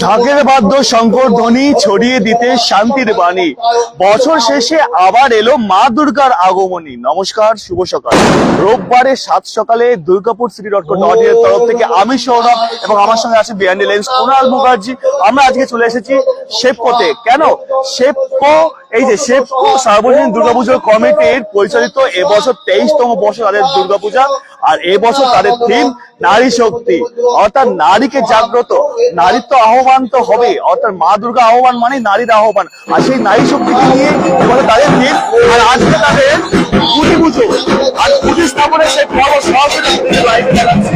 ঢাকের বাদ্য শঙ্কর ধ্বনি ছড়িয়ে দিতে শান্তির বাণী। বছর শেষে আবার এলো মা দুর্গার আগমনী। নমস্কার, শুভ সকাল। রোববারে 7 সকালে দুর্গাপুর city.co.in এর তরফ থেকে আমি সৌরভ এবং আমার সঙ্গে আছে behind the lens Kunal Mukherjee. আমরা আজকে চলে এসেছি শেপকোতে। কেন শেপকো? এই যে শেপকো সার্বজনীন দুর্গাপুজোর কমিটির পরিচালিত এবছর 23তম বর্ষ তাদের দুর্গাপূজা। আর এবছর তাদের থিম নারী শক্তি, অর্থাৎ নারীকে জাগ্রত, নারীত্ব আহ্বান তো হবে, অর্থাৎ মা দুর্গা আহ্বান মানে নারীর আহ্বান। আর সেই নারী শক্তিকে নিয়ে এবছর তাদের থিম। আর আজকে তাদের পুজো পুজো আর পুজো স্থাপনের সেই পর্ব সরাসরি লাইভে দেখাচ্ছি।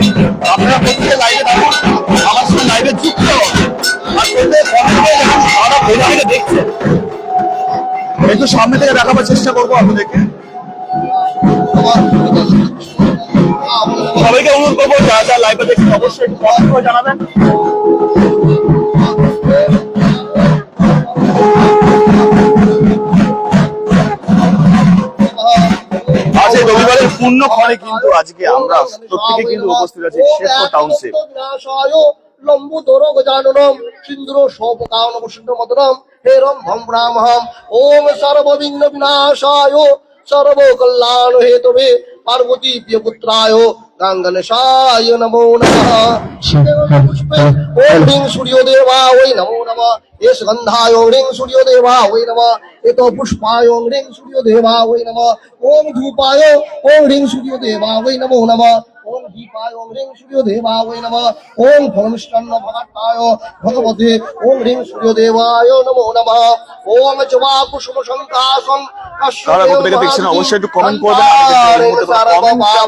আপনারা প্রত্যেকে লাইভে থাকুন, আমার সঙ্গে লাইভে যুক্ত আর প্রত্যেকে দেখছেন। একটু সামনে থেকে দেখাবার চেষ্টা করবো আপনাদেরকে। সবাইকে অনুরোধ করবো যারা যারা লাইভে দেখছেন অবশ্যই একটু কমেন্ট করে জানাবেন। আজ এই রবিবারের পূর্ণক্ষণে কিন্তু আজকে আমরা প্রত্যেকে কিন্তু উপস্থিত আছি শেপকো টাউনশিপ। লম্বুদর গজাননম সিন্ধুর শোভকানবসিন্ধ মদনম হেরম ভম ব্রাহ্মম ওম সর্ববিঘ্ন বিনাশায় সর্বকল্যাণ হেতবে পার্বতী প্রিয়পুত্রায় গাঙ্গনেশায় নমো নমঃ। পুষ্পে ওম হ্রিং সূর্যদেবা ওই নমো নমঃ। এস গন্ধায় ওম হ্রিং সূর্যদেবা ওই নমঃ। এত পুষ্পায় ওম হ্রিং সূর্যদেবা ওই নমঃ। ওম ধূপায় ওম হ্রিং সূর্যদেবা ওই নমো নমঃ। ওম দীপায় ওম হ্রিং সূর্যদেবায় নমঃ। ওম ফলমিষ্টান্ন ভগাটায় ভগবতে ওম হ্রিং সূর্যদেবায় নমো নমঃ। ওম জবা কুসুম সংকাশং কারা কোথা থেকে দেখছেন অবশ্যই একটু কমেন্ট করবেন।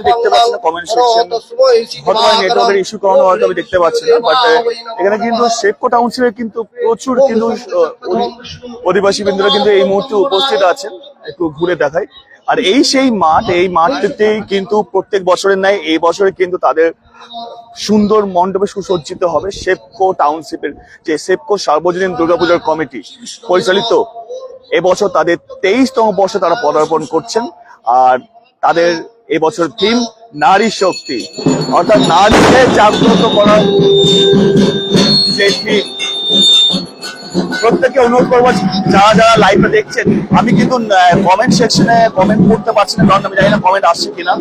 দেখতে পাচ্ছেন কমেন্ট সেকশন, হয়তো নেটওয়ার্কের ইস্যু কারণে হয়তো আমি দেখতে পাচ্ছি না, বাট এখানে কিন্তু শেপকো টাউনশিপে কিন্তু প্রচুর কিন্তু অধিবাসী বৃন্দরা কিন্তু এই মুহূর্তে উপস্থিত আছেন। একটু ঘুরে দেখাই। আর এই সেই মাঠ, এই মাঠটিতেই কিন্তু প্রত্যেক বছরের ন্যায় এই বছরে কিন্তু তাদের সুন্দর মণ্ডপে সুসজ্জিত হবে শেপকো টাউনশিপের যে শেপকো সার্বজনীন দুর্গাপূজার কমিটি পরিচালিত। এবছর তাদের 23তম বর্ষে তারা পদার্পণ করছেন। আর তাদের এবছর থিম নারী শক্তি, অর্থাৎ নারীকে জাগ্রত করার যে থিম। প্রত্যেককে অনুরোধ করবো যারা যারা লাইভে দেখছেন, আমি কিন্তু কমেন্ট সেকশনে কমেন্ট করতে পারছি না, কারণ আমি জানি না কমেন্ট আসছে কিনা,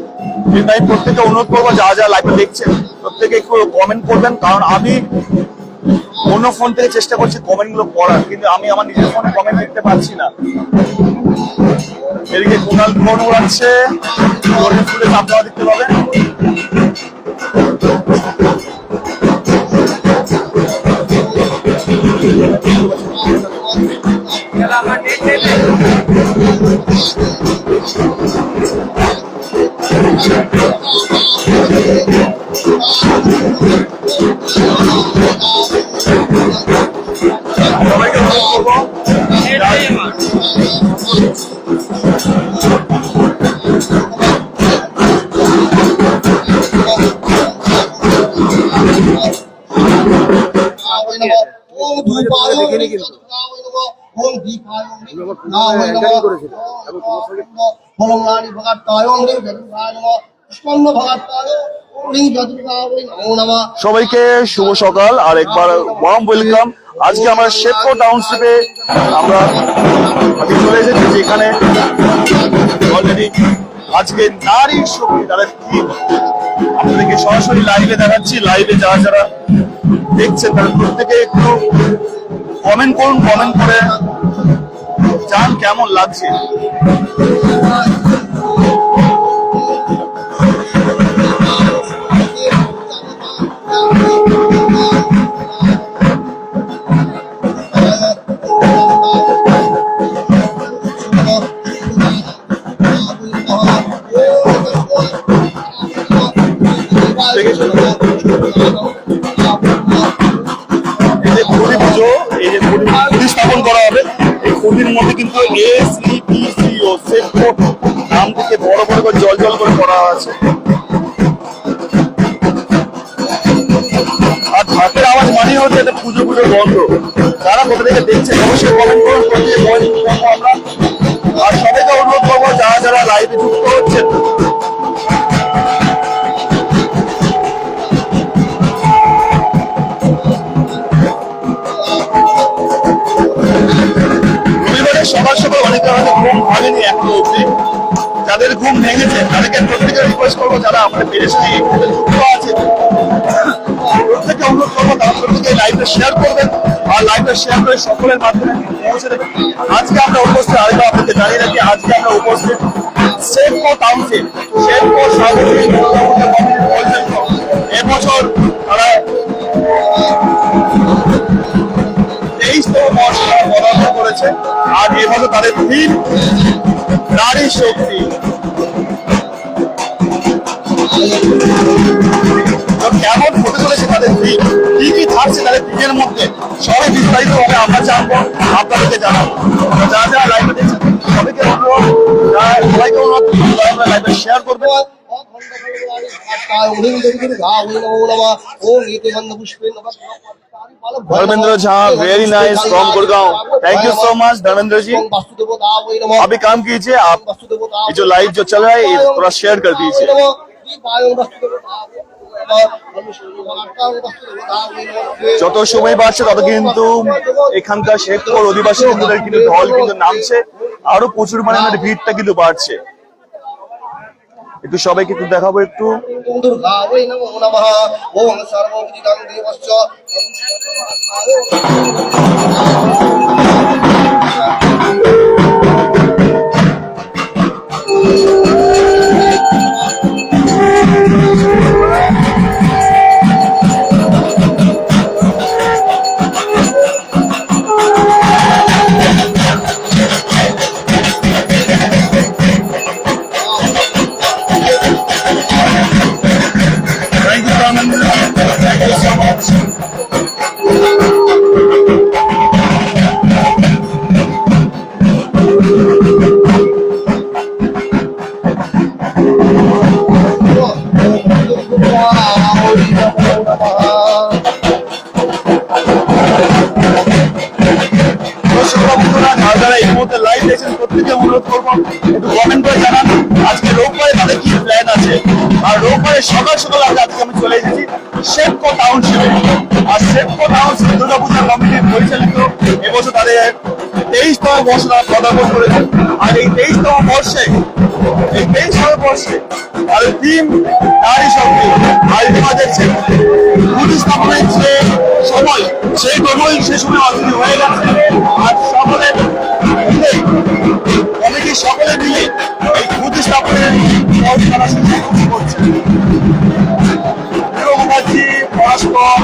কিন্তু আমি প্রত্যেককে অনুরোধ করবো যারা যারা লাইভে দেখছেন প্রত্যেকে একটু কমেন্ট করবেন, কারণ আমি অন্য ফোন থেকে চেষ্টা করছি কমেন্ট গুলো পড়ার, কিন্তু আমি আমার নিজের ফোনে কমেন্ট দেখতে পাচ্ছি না। এদিকে কুণাল ফোন উড়াচ্ছে, আপনারা দেখতে পাবেন। সবাইকে অনুরোধ করবো সবাইকে শুভ সকাল আর একবার ওয়ার্ম ওয়েলকাম। আজকে আমরা শেপকো টাউনশিপে আমরা চলে এসেছি, যেখানে অলরেডি আজকে নারী শক্তি তাদের থিম আপনাদেরকে সরাসরি লাইভে দেখাচ্ছি। লাইভে যারা যারা দেখছেন তারা প্রত্যেকে একটু কমেন্ট করুন, কমেন্ট করে জান কেমন লাগছে। স্থাপন করা হবে এই খুঁটির মধ্যে, কিন্তু SEPCO শেপকো নাম থেকে বড় বড় করে জল জল করে করা আছে। আর ঢাকের আওয়াজ মানি হচ্ছে এটা পুজো পুজো বন্ধ। যারা কোথা থেকে দেখছেন অবশ্যই কমেন্ট করুন, আমরা আর সবাইকে অনুরোধ করবো যারা যারা লাইভে যুক্ত হচ্ছেন ঘুম ভেঙেছে তাদেরকে প্রত্যেকে রিকোয়েস্ট করবো যারা আমাদের পেজের সাথে যুক্ত আছে প্রত্যেকে অনুরোধ করবো তারা প্রত্যেকে লাইভটা শেয়ার করবেন আর লাইভটা শেয়ার করে সকলের মাধ্যমে পৌঁছে দেবেন। আজকে আমরা উপস্থিত আরেকবার আপনাকে জানিয়ে রাখি আজকে আমরা উপস্থিত সেফকো টাউনশিপ সেফকো সার্বজনীন দুর্গাপূজা কমিটির পরিচালিত এবছর তারা 23তম বর্ষ পদার্পণ করেছে আর এবছর তাদের থিম নারী শক্তি। কেমন হতে চলেছে তাদের থিম, কি কি থাকছে তাদের থিমের মধ্যে সবাই বিস্তারিত ভাবে আমরা জানবো আপনাদেরকে জানাবো। যারা যারা লাইভে দেখছেন সবাইকে অনুরোধ সবাইকে অনুরোধ লাইভে শেয়ার করবেন। Dharmendra Jha very nice from Gurgaon, thank you so much Dharmendra ji. अभी काम कीजिए आप, ये जो लाइव जो चल रहा है ये थोड़ा शेयर कर दीजिए। যত সময় বাড়ছে তত কিন্তু এখানকার শেখর অধিবাসী হিন্দুদের কিন্তু ঢল কিন্তু নামছে, আরো প্রচুর পরিমাণে ভিড়টা কিন্তু বাড়ছে। একটু সবাইকে একটু দেখাবো একটু প্রত্যেকে অনুরোধ করবো একটু কমেন্ট করে জানান আজকে রোববারে তাদের কি প্ল্যান আছে। আর রোববারে সকাল সকাল আজকে আমি চলে এসেছি সেফকো টাউনশিপে। আর সেফকো টাউনশিপ দুর্গাপূজা কমিটির পরিচালিত এবছর তাদের 23তম বর্ষ তারা পদার্পণ করেছে। আর এই 23তম বর্ষে তাদের থিম নারী শক্তি। আর তোমরা দেখছেন প্রতিস্থাপনের যে সময় সেই সময় অলরেডি হয়ে গেছে। আর সকলে মিলে সকলে মিলে এই প্রতিস্থাপনের তারা শুরু করছে। মুখার্জি পরস্পর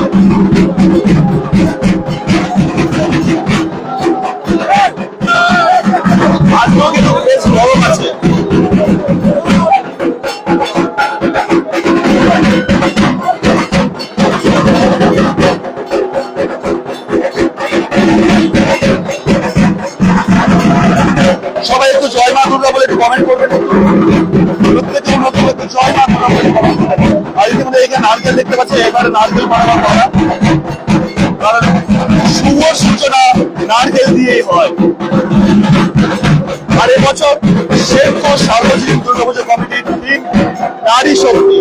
আজকেও কিন্তু বেশ গরম আছে। সবাই একটু জয় মা দুর্গা বলে একটু কমেন্ট করবেন, প্রত্যেকে অনুরোধ করবে একটু জয় মা দুর্গা বলে কমেন্ট করবেন। আর ইতিমধ্যে এখানে নারকেল দেখতে পাচ্ছি, এবারে নারকেল মারাবার করা, কারণ শুভ সূচনা নারকেল দিয়েই হয়। আর এবছর সেফকো সার্বজনীন দুর্গাপূজা কমিটির থিম নারী শক্তি।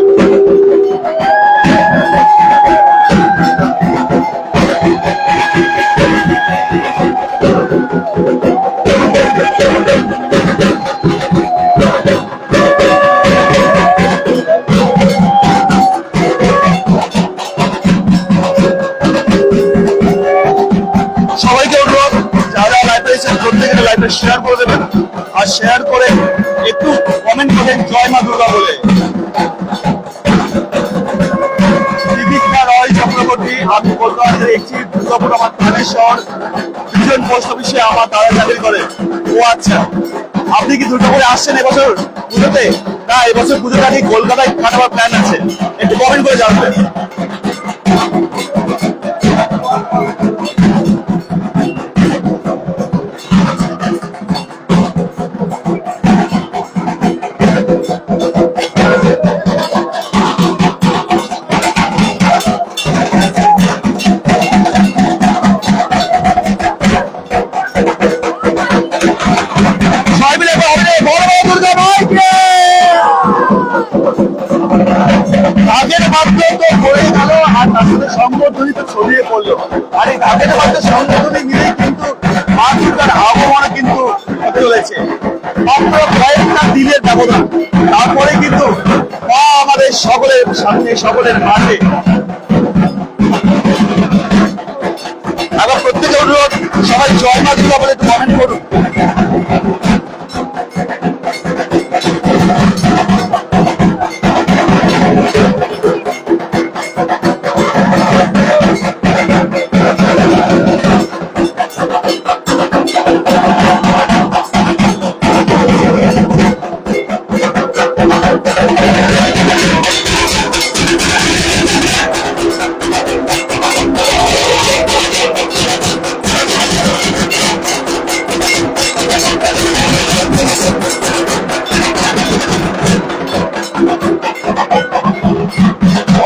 সবাইকে অনুরোধ যারা লাইভে এসেছেন প্রত্যেকের লাইভে শেয়ার করে দেবেন আর শেয়ার করে একটু কমেন্ট করবেন জয় মা দুর্গা বলে। রয় চক্রবর্তী, আমি কলকাতায় একটি দুর্গাপুর আমার থানেশ্বর দুজন পোস্ট অফিসে আমার তারা চাকরি করে। ও আচ্ছা, আপনি কি দুর্গাপুরে আসছেন এবছর পুজোতে? না, এবছর পুজোটা কি কলকাতায় কাটাবার প্ল্যান আছে? একটু কমেন্ট করে জানবেন। সংবর্ধনী তো ছড়িয়ে পড়লো, আর এই ঢাকের মধ্যে সংবর্ধনী মিলেই কিন্তু মা দুর্গার আগমন কিন্তু হতে চলেছে। মাত্র কয়েকটা দিনের ব্যবধান, তারপরে কিন্তু মা আমাদের সকলের সামনে, সকলের মাঝে। আবার প্রত্যেকের অনুরোধ, সবাই জয় মা দুর্গা বলে একটু কমেন্ট করুন।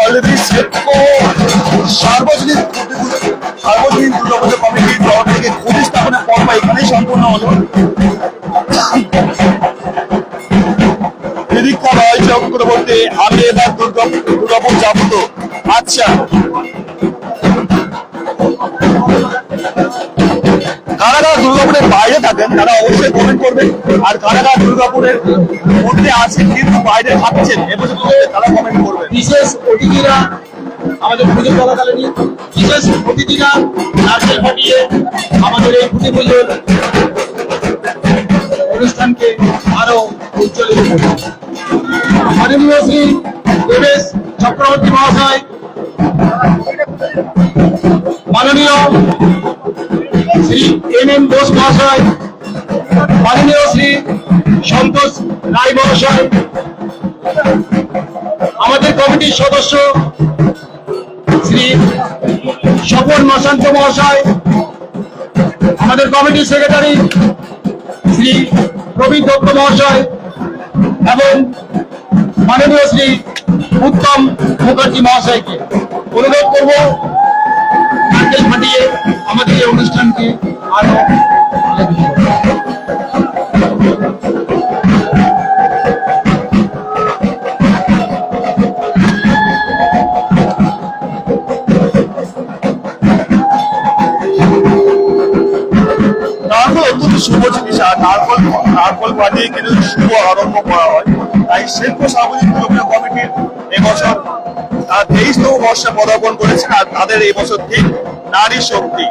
অলরেডি সার্বজনীন দুর্গাপুজো কমিটির তরফ থেকে খুঁটি স্থাপনের পর্ব এখানেই সম্পূর্ণ হলো। নিরীক্ষা রয় চক্রবর্তী, আমি এবার দুর্গাপুর যাবো তো। আচ্ছা, কারা কারা দুর্গাপুরের বাইরে থাকেন তারা অবশ্যই কমেন্ট করবেন, আর কারা কারা দুর্গাপুরের মধ্যে আছেন কিন্তু বাইরে থাকছেন এবছর তারা কমেন্ট করবেন। বিশেষ অতিথিরা আমাদের পুজো চলাকালীন বিশেষ অতিথিরা নারকেল ফাটিয়ে আমাদের এই পুজো পুজোর অনুষ্ঠানকে আরো উজ্জ্বলিত করবে। মাননীয় শ্রী দেবেশ চক্রবর্তী মহাশয়, মাননীয় শ্রী এম বোস মহাশয়, মাননীয় শ্রী সন্তোষ রায় মহাশয়, আমাদের কমিটির সদস্য শ্রী স্বপন মাসান্ত মহাশয়, আমাদের কমিটির সেক্রেটারি শ্রী প্রবীণ দত্ত মহাশয় এবং মাননীয় শ্রী উত্তম মুখার্জি মহাশয়কে অনুরোধ করব নারকেল ফাটিয়ে আমাদের এই অনুষ্ঠানকে আরো অত্যন্ত শুভ জিনিস, আর নারকল ফাটিয়ে কিন্তু শুভ আরম্ভ করা হয়। তাই শিল্প সামাজিক দুর্গাপুজো কমিটির এবছর 23তম বর্ষে পদার্পণ করেছেন, আর তাদের এই বছর ঠিক নারী শক্তি।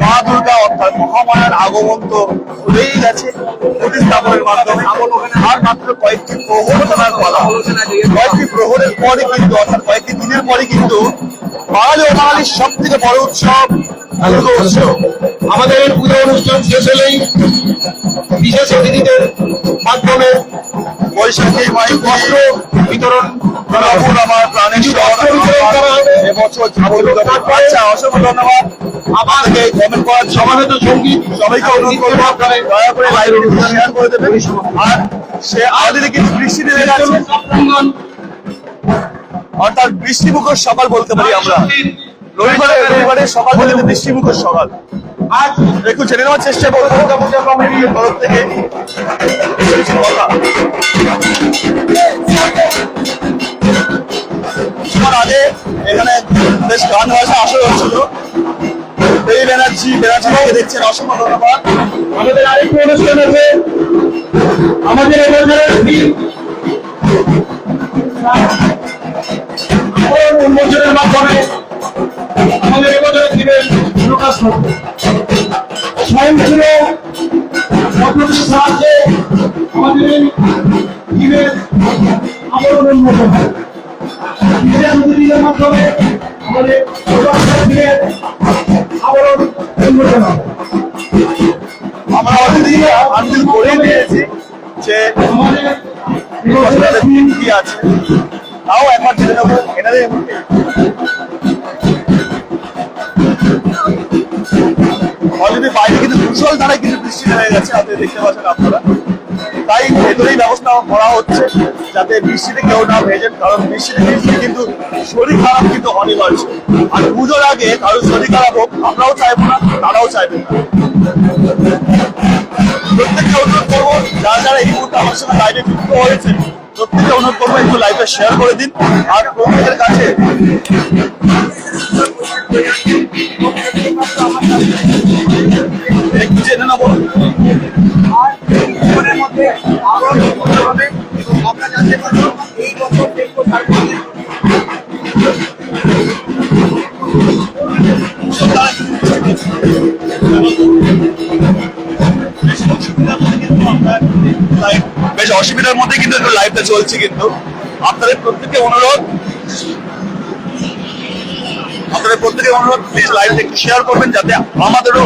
মা দুর্গা অর্থাৎ মহামায়ার আগমন তো হয়েই গেছে প্রতিস্থাপনের মাধ্যমে। আর মাত্র কয়েকটি প্রহর করার বলা, কয়েকটি প্রহরের পরে কিন্তু অর্থাৎ কয়েকটি দিনের পরে কিন্তু বাঙালি ও বাঙালির সব থেকে বড় উৎসব দুর্গা উৎসব। আমাদের এই পুজো অনুষ্ঠান শেষ হলেই বিশেষ অতিথিদের মাধ্যমে বৈশাখী মাই বস্ত্র বিতরণ দুর্গাপুর আমার প্রাণের এবছর আচ্ছা, অসংখ্য ধন্যবাদ আমাদেরকে কমেন্ট করার সমাবেত সঙ্গীত সবাইকে অনুরোধ করবো আপনারা দয়া করে লাইভ শেয়ার করে দেবেন। আর সে আমাদের কিন্তু বৃষ্টি নেমে গেছে, অর্থাৎ বৃষ্টিমুখর সকাল বলতে পারি আমরা। রবিবারে সকাল থেকে বৃষ্টিমুখর সকাল। আজ একটু জেনে নেওয়ার চেষ্টা করবো দুর্গাপূজা কমিটির তরফ থেকে কিছু কথা। কিছুক্ষণ আগে এখানে বেশ গান ভাষা আসর হচ্ছিল। এই ব্যানার্জিকে দেখছেন, অসংখ্য ধন্যবাদ। আমাদের আরেকটি অনুষ্ঠান আছে, আমাদের এবছরের উন্মোচনের মাধ্যমে আমাদের এবছরের দিনের প্রকাশ হবে। স্বয়ংক্রিয় পদ্ধতির সাহায্যে আমাদের এই দিনের আবরণ উন্মোচন হয়। বিশেষ অতিথিদের মাধ্যমে আমাদের দিনের আবরণ উন্মোচন হয়। আমরা অলরেডি আনন্দ করে নিয়েছি যে আমাদের কি আছে, তাও একবার জেনে নেবো এনাদের মধ্যে। অলরেডি বাইরে কিন্তু কুশল ধারায় কিন্তু বৃষ্টি নেমে গেছে, আপনি দেখতে পাচ্ছেন আপনারা। তাই ভেতরেই ব্যবস্থা করা হচ্ছে যাতে বৃষ্টিতে কেউ না ভেজেন, কারণ বৃষ্টিতে কিন্তু শরীর খারাপ কিন্তু অনিবার্য। আর পুজোর আগে কারোর শরীর খারাপ হোক আমরাও চাইবো না, তারাও চাইবেন না। প্রত্যেককে অনুরোধ করবো যারা যারা এই মুহূর্তে আমার সঙ্গে লাইভে যুক্ত হয়েছে প্রত্যেককে অনুরোধ করবো একটু লাইভে শেয়ার করে দিন। আর প্রত্যেকের কাছে একটু জেনে নেবো আর জীবনের মধ্যে আরো উন্নত হবে এবং আমরা জানতে পারবো এই বছর দেখবো বেশ অসুবিধার মধ্যে কিন্তু একটু লাইভটা চলছে, কিন্তু আপনাদের প্রত্যেকে অনুরোধ প্লিজ লাইভটা একটু শেয়ার করবেন, যাতে আমাদেরও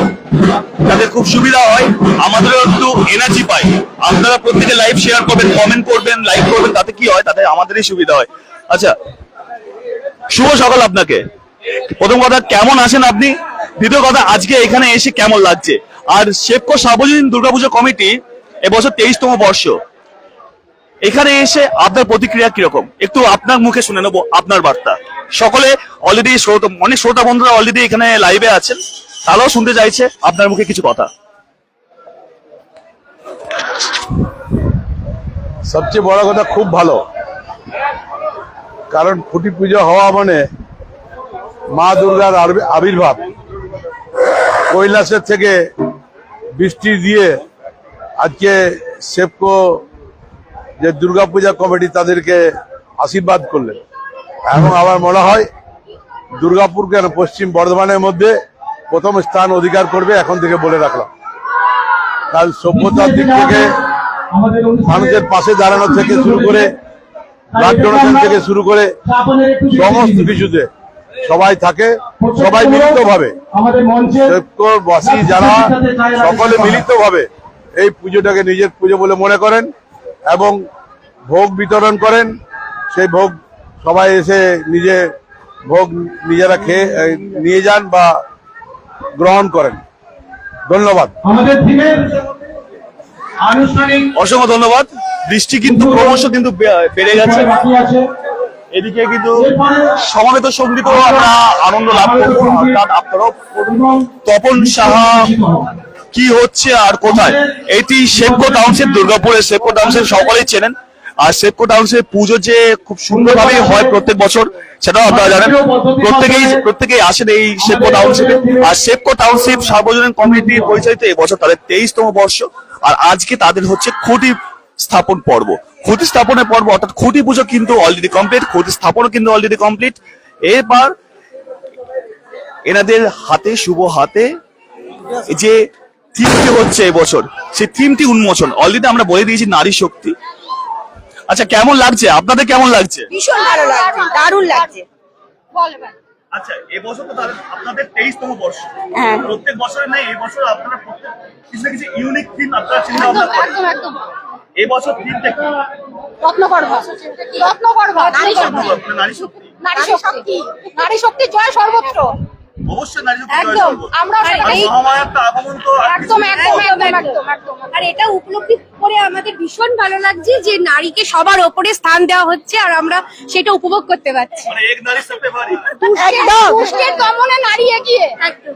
যাতে খুব সুবিধা হয়, আমাদেরও একটু এনার্জি পাই। আপনারা প্রত্যেকে লাইভ শেয়ার করবেন, কমেন্ট করবেন, লাইক করবেন, তাতে কি হয়, তাতে আমাদেরই সুবিধা হয়। আচ্ছা, শুভ সকাল আপনাকে। প্রথম কথা, কেমন আছেন আপনি? দ্বিতীয় কথা, আজকে এখানে এসে কেমন লাগছে? আর শেপকো সার্বজনীন দুর্গাপুজো কমিটি এবছর 23তম বর্ষ, এখানে এসে আপনার প্রতিক্রিয়া কিরকম, একটু আপনার মুখে শুনে নেবো আপনার বার্তা। সকলে অলরেডি অনেক শ্রোতা বন্ধুরা অলরেডি এখানে লাইভে আছেন, তারাও শুনতে চাইছে আপনার মুখে কিছু কথা। সবচেয়ে বড় কথা, খুব ভালো, কারণ খুঁটি পুজো হওয়া মানে মা দুর্গার আবির্ভাব। কৈলাসের থেকে বৃষ্টি দিয়ে আজকে সেপকো যে দুর্গাপূজা কমিটি তাদেরকে আশীর্বাদ করলেন, এবং আমার মনে হয় দুর্গাপুর কেন পশ্চিম বর্ধমানের মধ্যে প্রথম স্থান অধিকার করবে, এখন থেকে বলে রাখলাম। কাল সভ্যতার দিক থেকে মানুষের পাশে দাঁড়ানো থেকে শুরু করে ব্লাড ডোনেশন থেকে শুরু করে সমস্ত কিছুতে সবাই থাকে, সবাই মিলিতভাবে বাসী যারা সকলে মিলিতভাবে এই পুজোটাকে নিজের পুজো বলে মনে করেন এবং ভোগ বিতরণ করেন। সেই ভোগ সবাই এসে ভোগ নিজেরা খেয়ে নিয়ে যান বা গ্রহণ করেন। ধন্যবাদ। অসংখ্য ধন্যবাদ। বৃষ্টি কিন্তু ক্রমশ কিন্তু বেড়ে গেছে, এদিকে কিন্তু সমবেত সঙ্গীত আমরা আনন্দ লাভ করবো। অর্থাৎ আপনারাও তপন সাহা কি হচ্ছে আর কোথায়, এটি শেপকো টাউনশিপ, দুর্গাপুরের শেপকো টাউনশিপ সকলেই চেনেন। আর শেপকো টাউনশিপ পুজো যে খুব সুন্দরভাবে হয় প্রত্যেক বছর, সেটাও আপনারা জানেন। প্রত্যেকেই আসেন এই শেপকো টাউনশিপে। আর শেপকো টাউনশিপ সার্বজনীন কমিটি পরিচালিত এবছর তাদের 23তম বর্ষ। আর আজকে তাদের হচ্ছে খুঁটি স্থাপন পর্ব। খুঁটি স্থাপনের পর্ব অর্থাৎ খুঁটি পুজো কিন্তু অলরেডি কমপ্লিট, খুঁটি স্থাপনও কিন্তু অলরেডি কমপ্লিট। এবার এনাদের হাতে, শুভ হাতে যে থিমটি হচ্ছে এবছর, সেই থিমটি উন্মোচন অলরেডি আমরা বলে দিয়েছি, নারী শক্তি। আচ্ছা, কেমন লাগছে আপনাদের? কেমন লাগছে? ভীষণ ভালো লাগছে, দারুণ লাগছে। আচ্ছা, এবছর তো আপনাদের 23তম বর্ষ। হ্যাঁ। প্রত্যেক বছরে নেই, এই বছর আপনারা কিছু না কিছু ইউনিক থিম আপনারা চিন্তা ভাবনা করেন। এই বছর থিমটা কি? রত্নগর্ভা, নারী শক্তি, নারী শক্তি। নারী শক্তি, নারী শক্তি জয় সর্বত্র। অবশ্যই নারী শক্তি জয় একদম, সর্বত্র। আমরা আর মহামায়ার তো আগমন তো একদম একদম একদম একদম একদম। আর এটা উপলব্ধি করে আমাদের ভীষণ ভালো লাগছে যে নারীকে সবার ওপরে স্থান দেওয়া হচ্ছে, আর আমরা সেটা উপভোগ করতে পারছি। মানে এক নারী সবচেয়ে ভারী। একদম। দুষ্টের দমনে নারী এগিয়ে,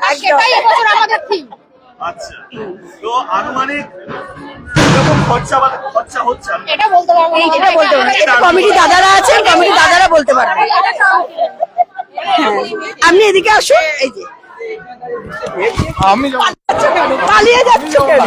আর সেটাই এবছর আমাদের থিম। আচ্ছা, তো আনুমানিক কিরকম খরচা হচ্ছে? এটা বলতে পারবো না, এটা বলতে পারবো না, এটা কমিটি দাদারা আছেন, কমিটি দাদারা বলতে পারবেন। হ্যাঁ, আপনি এদিকে আসুন। এই যে আমি পালিয়ে যাচ্ছ কেন?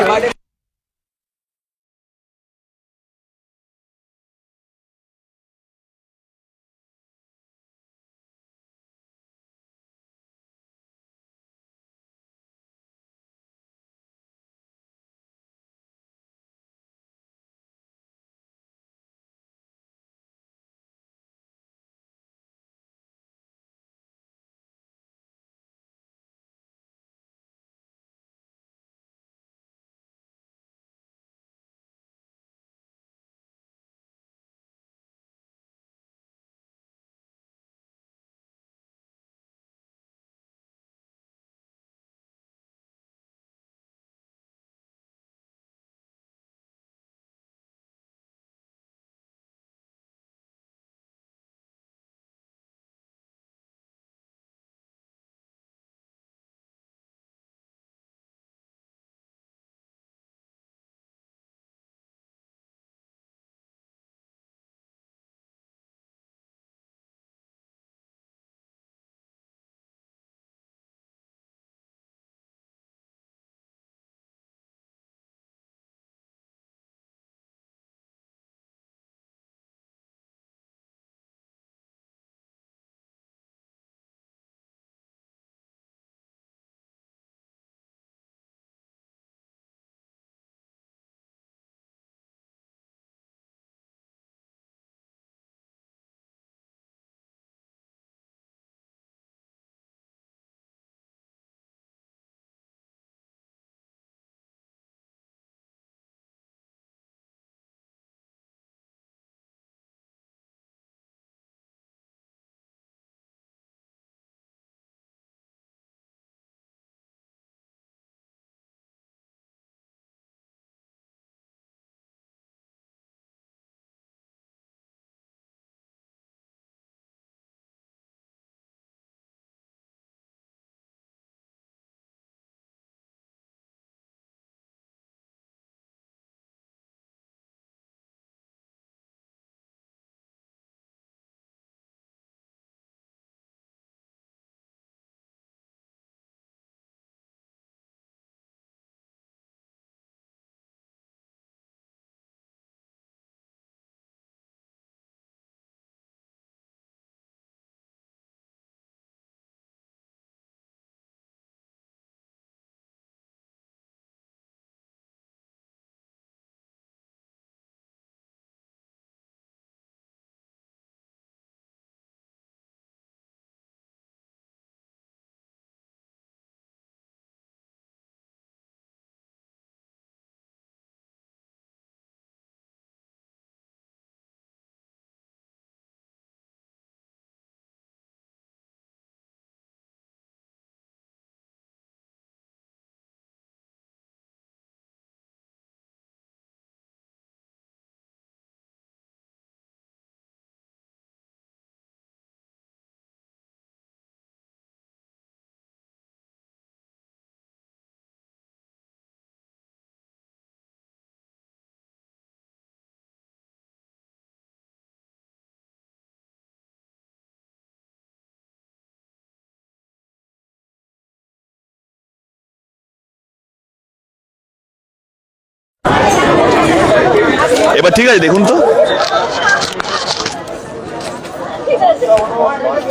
এবার ঠিক আছে, দেখুন তো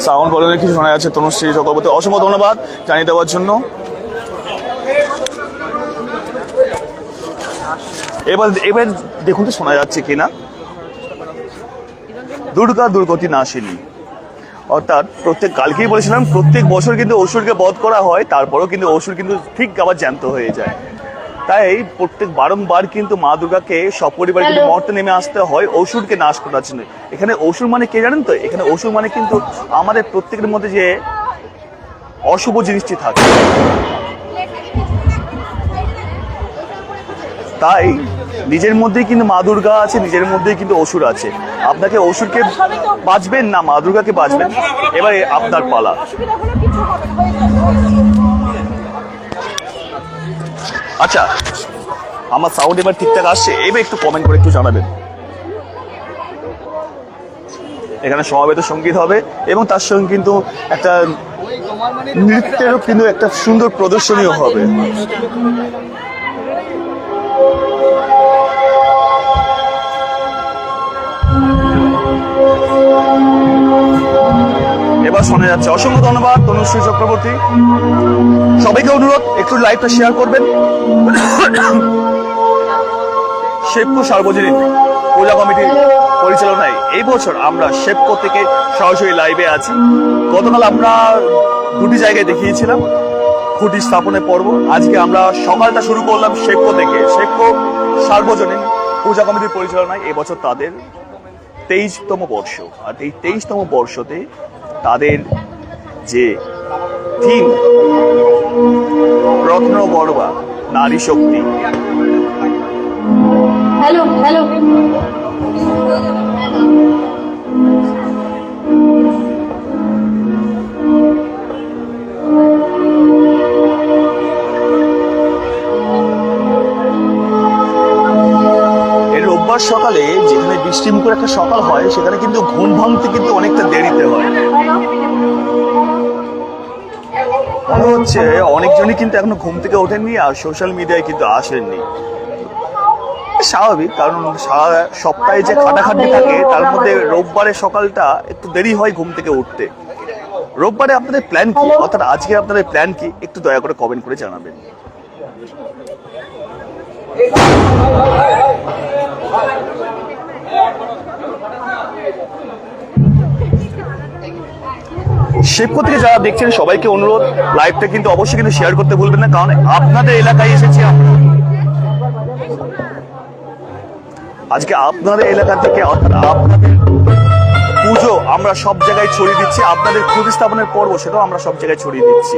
সাউন্ড বলনের কিছু শোনা যাচ্ছে। তনুশ্রী চক্রবর্তী, অসংখ্য ধন্যবাদ জানিয়ে দেওয়ার জন্য। এবার এবার দেখুন তো শোনা যাচ্ছে কিনা। দুর্গা দুর্গতি নাশিনী, অর্থাৎ প্রত্যেক কালকেই বলেছিলাম প্রত্যেক বছর কিন্তু অসুরকে বধ করা হয়, তারপরেও কিন্তু অসুর কিন্তু ঠিক আবার জ্যান্ত হয়ে যায়। তাই প্রত্যেক বারংবার কিন্তু মা দুর্গাকে সপরিবার কিন্তু মর্তে নেমে আসতে হয় অসুরকে নাশ করার জন্য। এখানে অসুর মানে কে জানেন তো? এখানে অসুর মানে কিন্তু আমাদের প্রত্যেকের মধ্যে যে অশুভ জিনিসটি থাকে। তাই নিজের মধ্যেই কিন্তু মা দুর্গা আছে, নিজের মধ্যেই কিন্তু অসুর আছে। আপনাকে অসুরকে বাঁচবেন না মা দুর্গাকে বাঁচবেন, এবারে আপনার পালা। আচ্ছা, আমার সাউন্ড এবার ঠিকঠাক আসছে? এবার একটু কমেন্ট করে একটু জানাবেন। এখানে সমবেত সঙ্গীত হবে এবং তার সঙ্গে কিন্তু একটা নৃত্যেরও কিন্তু একটা সুন্দর প্রদর্শনীও হবে। এবার শোনা যাচ্ছে। অসংখ্য ধন্যবাদ তনুশ্রী চক্রবর্তী। সবাইকে অনুরোধ একটু লাইভটা শেয়ার করবেন। শেপকো সার্বজনীন পূজা কমিটির পরিচালনায় এই বছর আমরা শেপকো থেকে সরাসরি লাইভে আছি। গতকাল আমরা দুটি জায়গায় দেখিয়েছিলাম খুঁটি স্থাপনের পর্ব। আজকে আমরা সকালটা শুরু করলাম শেপকো থেকে। শেপকো সার্বজনীন পূজা কমিটির পরিচালনায় এবছর তাদের 23তম বর্ষ। আর এই 23তম বর্ষতে তাদের যে থিম রত্ন গর্বা নারী শক্তি, হ্যালো হ্যালো রোববার সকালে যেখানে বৃষ্টিমুখর একটা সকাল হয় সেখানে কিন্তু ঘুম ভাঙতে কিন্তু অনেকটা দেরিতে হয়। মনে হচ্ছে অনেকজনই কিন্তু এখনো ঘুম থেকে ওঠেননি আর সোশ্যাল মিডিয়ায় কিন্তু আসেননি। স্বাভাবিক, কারণ সারা সপ্তাহে যে খাটাখাটি থাকে তার মধ্যে রোববারের সকালটা একটু দেরি হয় ঘুম থেকে উঠতে। রোববারে আপনাদের প্ল্যান কি, অর্থাৎ আজকে আপনাদের প্ল্যান কি, একটু দয়া করে কমেন্ট করে জানাবেন। শেপকো থেকে যারা দেখছেন সবাইকে অনুরোধ লাইভটা কিন্তু অবশ্যই কিন্তু শেয়ার করতে ভুলবেন না, কারণ আপনাদের এলাকায় এসেছি আমরা। আজকে আপনাদের এলাকা থেকে অর্থাৎ আপনাদের পুজো আমরা সব জায়গায় ছড়িয়ে দিচ্ছি, আপনাদের খুঁটি স্থাপনের পর্ব সেটাও আমরা সব জায়গায় ছড়িয়ে দিচ্ছি।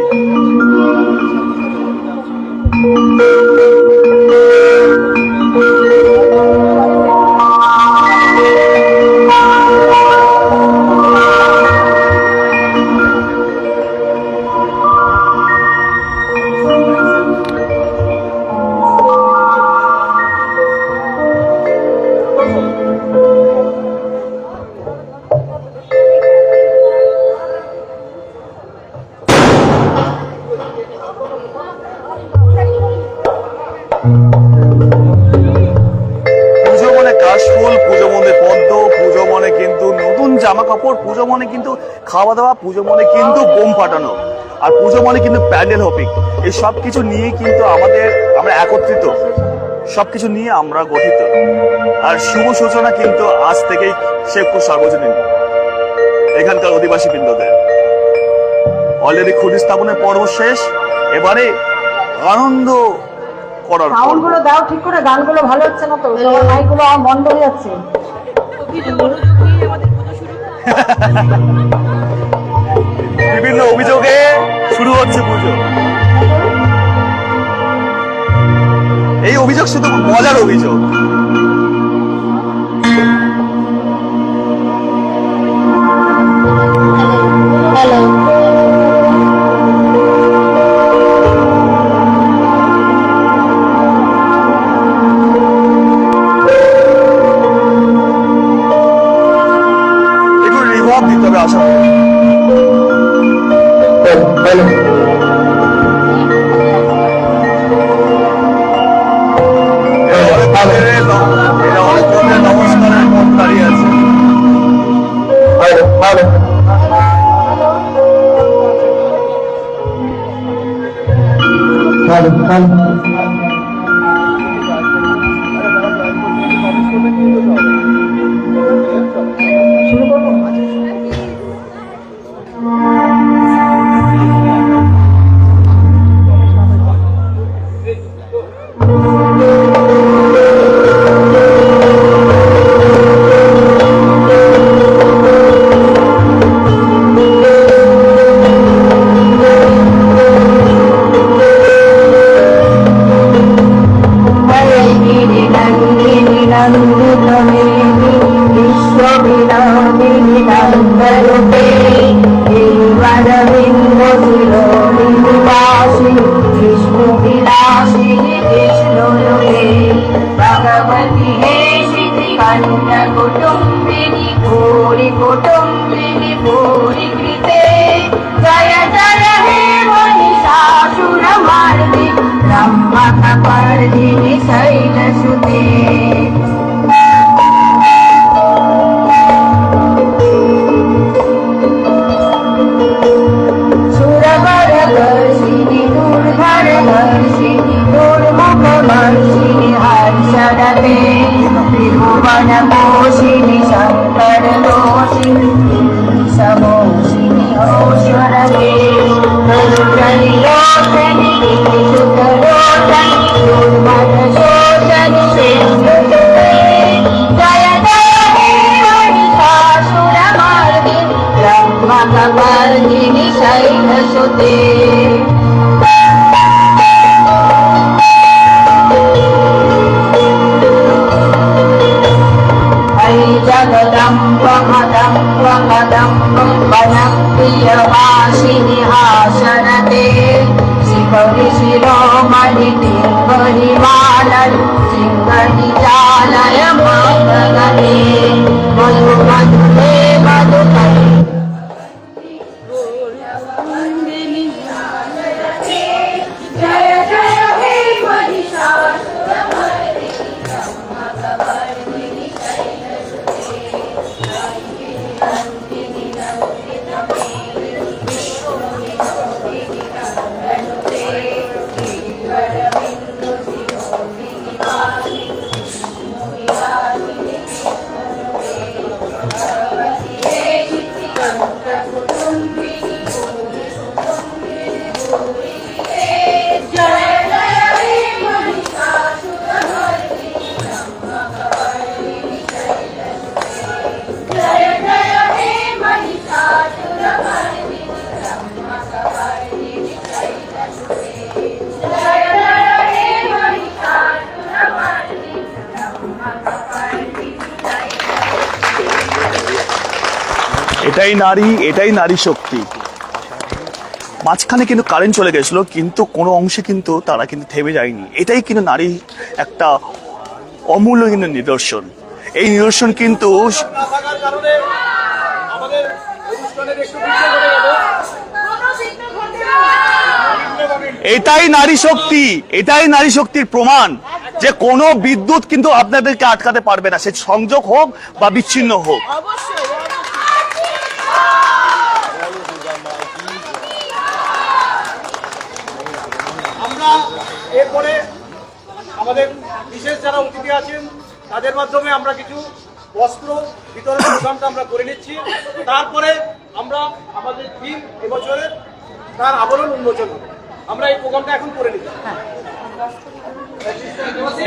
পুজো মানে কাশফুল, পুজো মনে পদ্ম, পুজো মনে কিন্তু নতুন জামা কাপড়, পুজো মনে কিন্তু খাওয়া দাওয়া, পুজো মনে কিন্তু বোম ফাটানো, আর পুজো মনে কিন্তু প্যান্ডেল হপিং। এই সব কিছু নিয়ে কিন্তু আমরা একত্রিত, সবকিছু নিয়ে আমরা গঠিত। আর শুভ সূচনা কিন্তু আজ থেকেই শেপকো সার্বজনীন এখানকার অধিবাসী বৃন্দদের। অলরেডি খুঁটি স্থাপনের পর্ব শেষ, এবারে আনন্দ করার সাউন্ডগুলো দাও ঠিক করে, গানগুলো ভালো হচ্ছে না তো, সবার মাইকগুলো বন্ধ হয়ে যাচ্ছে। বিভিন্ন অভিযোগে শুরু হচ্ছে পুজো। এই অভিযোগ শুধু মজার অভিযোগ। দিতে হবে আশা করি। অনেক নমস্কার। कुटुम्बिनी भूरि कुटुम्बिनी भूरि कृते जय जय हे महिषासुरमर्दिनि ब्रह्मकपर्दिनि शैलसुते सुरवरवर्षिणि दुर्धरवर्षिणि दुर्मुखवर्षिणि हर्षरते त्रिभुवनपोषिणि शङ्करदोषिणि समोषिणि औषरते दुर्गलिलोचनि सुतरोचनि दुर्मदशोचनि शेषुते जय जय हे महिषासुरमर्दिनि ब्रह्मकपर्दिनि शैलसुते जगदम्ब मदम्ब मदम्ब वनप्रियवासिनि हासरते शिखरि शिरोमणि तिङ्गरि मालय सिंहनि जालय मङ्गलने मधु मधुरे मधुकै जय जय हे महिषासुरमर्दिनि ब्रह्मकपर्दिनि এটাই নারী, এটাই নারী শক্তি। মাঝখানে কিন্তু কারেন্ট চলে গেছিল, কিন্তু কোনো অংশে কিন্তু তারা কিন্তু থেমে যায়নি। এটাই কিন্তু নারী একটা অমূল্য কিন্তু নিদর্শন। এই নিদর্শন কিন্তু এটাই নারী শক্তি, এটাই নারী শক্তির প্রমাণ যে কোনো বিদ্যুৎ কিন্তু আপনাদেরকে আটকাতে পারবে না, সে সংযোগ হোক বা বিচ্ছিন্ন হোক। আমরা এরপরে আমাদের বিশেষ যারা অতিথি আছেন তাদের মাধ্যমে আমরা কিছু বস্ত্র বিতরণের প্রোগ্রামটা আমরা করে নিচ্ছি। তারপরে আমরা আমাদের থিম এবছরের তার আবরণ উন্মোচন আমরা এই প্রোগ্রামটা এখন করে নিচ্ছি।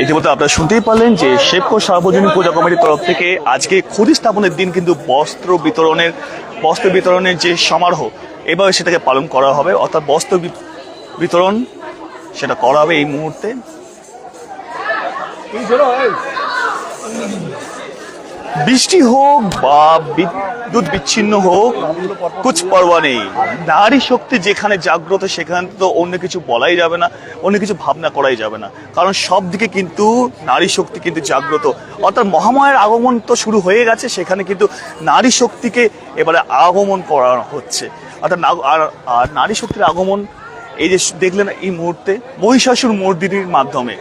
ইতিমধ্যে আপনারা শুনতেই পারলেন যে শেপকো সার্বজনীন পূজা কমিটির তরফ থেকে আজকে খুদি স্থাপনের দিন কিন্তু বস্ত্র বিতরণের যে সমারোহ এভাবে সেটাকে পালন করা হবে, অর্থাৎ বস্ত্র বিতরণ সেটা করা হবে এই মুহূর্তে। বৃষ্টি হোক বা বিদ্যুৎ বিচ্ছিন্ন হোক, কুছ পরোয়া নেই। নারী শক্তি যেখানে জাগ্রত সেখানে তো অন্য কিছু বলাই যাবে না, অন্য কিছু ভাবনা করাই যাবে না, কারণ সব দিকে কিন্তু নারী শক্তি কিন্তু জাগ্রত। অর্থাৎ মহামায়ের আগমন তো শুরু হয়ে গেছে, সেখানে কিন্তু নারী শক্তিকে এবারে আগমন করা হচ্ছে। অর্থাৎ আর নারী শক্তির আগমন এই যে দেখলেন এই মুহূর্তে মহিষাসুর মর্দিনীর মাধ্যমে,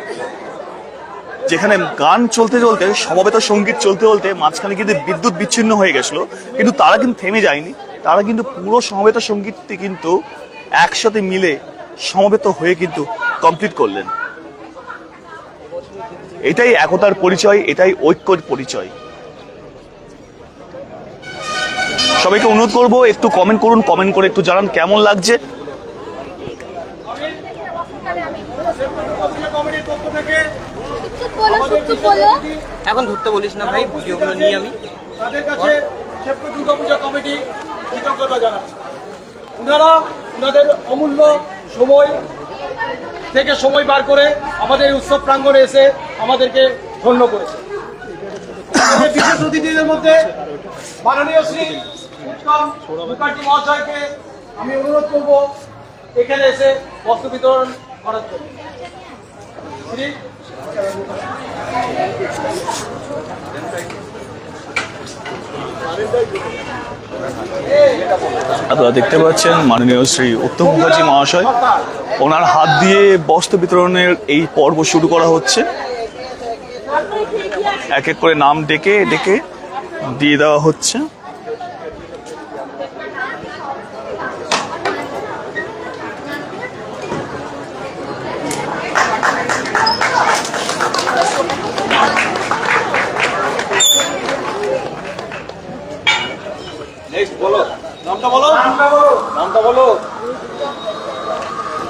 যেখানে গান চলতে চলতে সমবেত সঙ্গীত চলতে চলতে মাঝখানে কিন্তু বিদ্যুৎ বিচ্ছিন্ন হয়ে গেছিল, কিন্তু তারা কিন্তু থেমে যায়নি। তারা কিন্তু পুরো সমবেত সঙ্গীতটি কিন্তু একসাথে মিলে সমবেত হয়ে কিন্তু কমপ্লিট করলেন। এটাই একতার পরিচয়, এটাই ঐক্যের পরিচয়। সবাইকে অনুরোধ করবো একটু কমেন্ট করুন, কমেন্ট করে একটু জানান কেমন লাগছে। কমিটির পক্ষ থেকে এখন ধরতে বলিস না ভাই, ভিডিওগুলো নিয়ে আমি তাদের কাছে শেপকো দুর্গাপূজা কমিটি কৃতজ্ঞতা জানাচ্ছে। ওনারা ওনাদের অমূল্য সময় থেকে সময় বার করে আমাদের এই উৎসব প্রাঙ্গণে এসে আমাদেরকে ধন্য করেছে। আমাদের বিশেষ অতিথিদের মধ্যে মাননীয় শ্রী উত্তম মুখার্জি মহাশয়কে আমি অনুরোধ করব এখানে এসে বস্ত্র বিতরণ করার জন্য। শ্রী আপনারা দেখতে পাচ্ছেন মাননীয় শ্রী উত্তম মুখার্জি মহাশয়, ওনার হাত দিয়ে বস্ত্র বিতরণের এই পর্ব শুরু করা হচ্ছে। এক এক করে নাম ডেকে ডেকে দিয়ে দেওয়া হচ্ছে।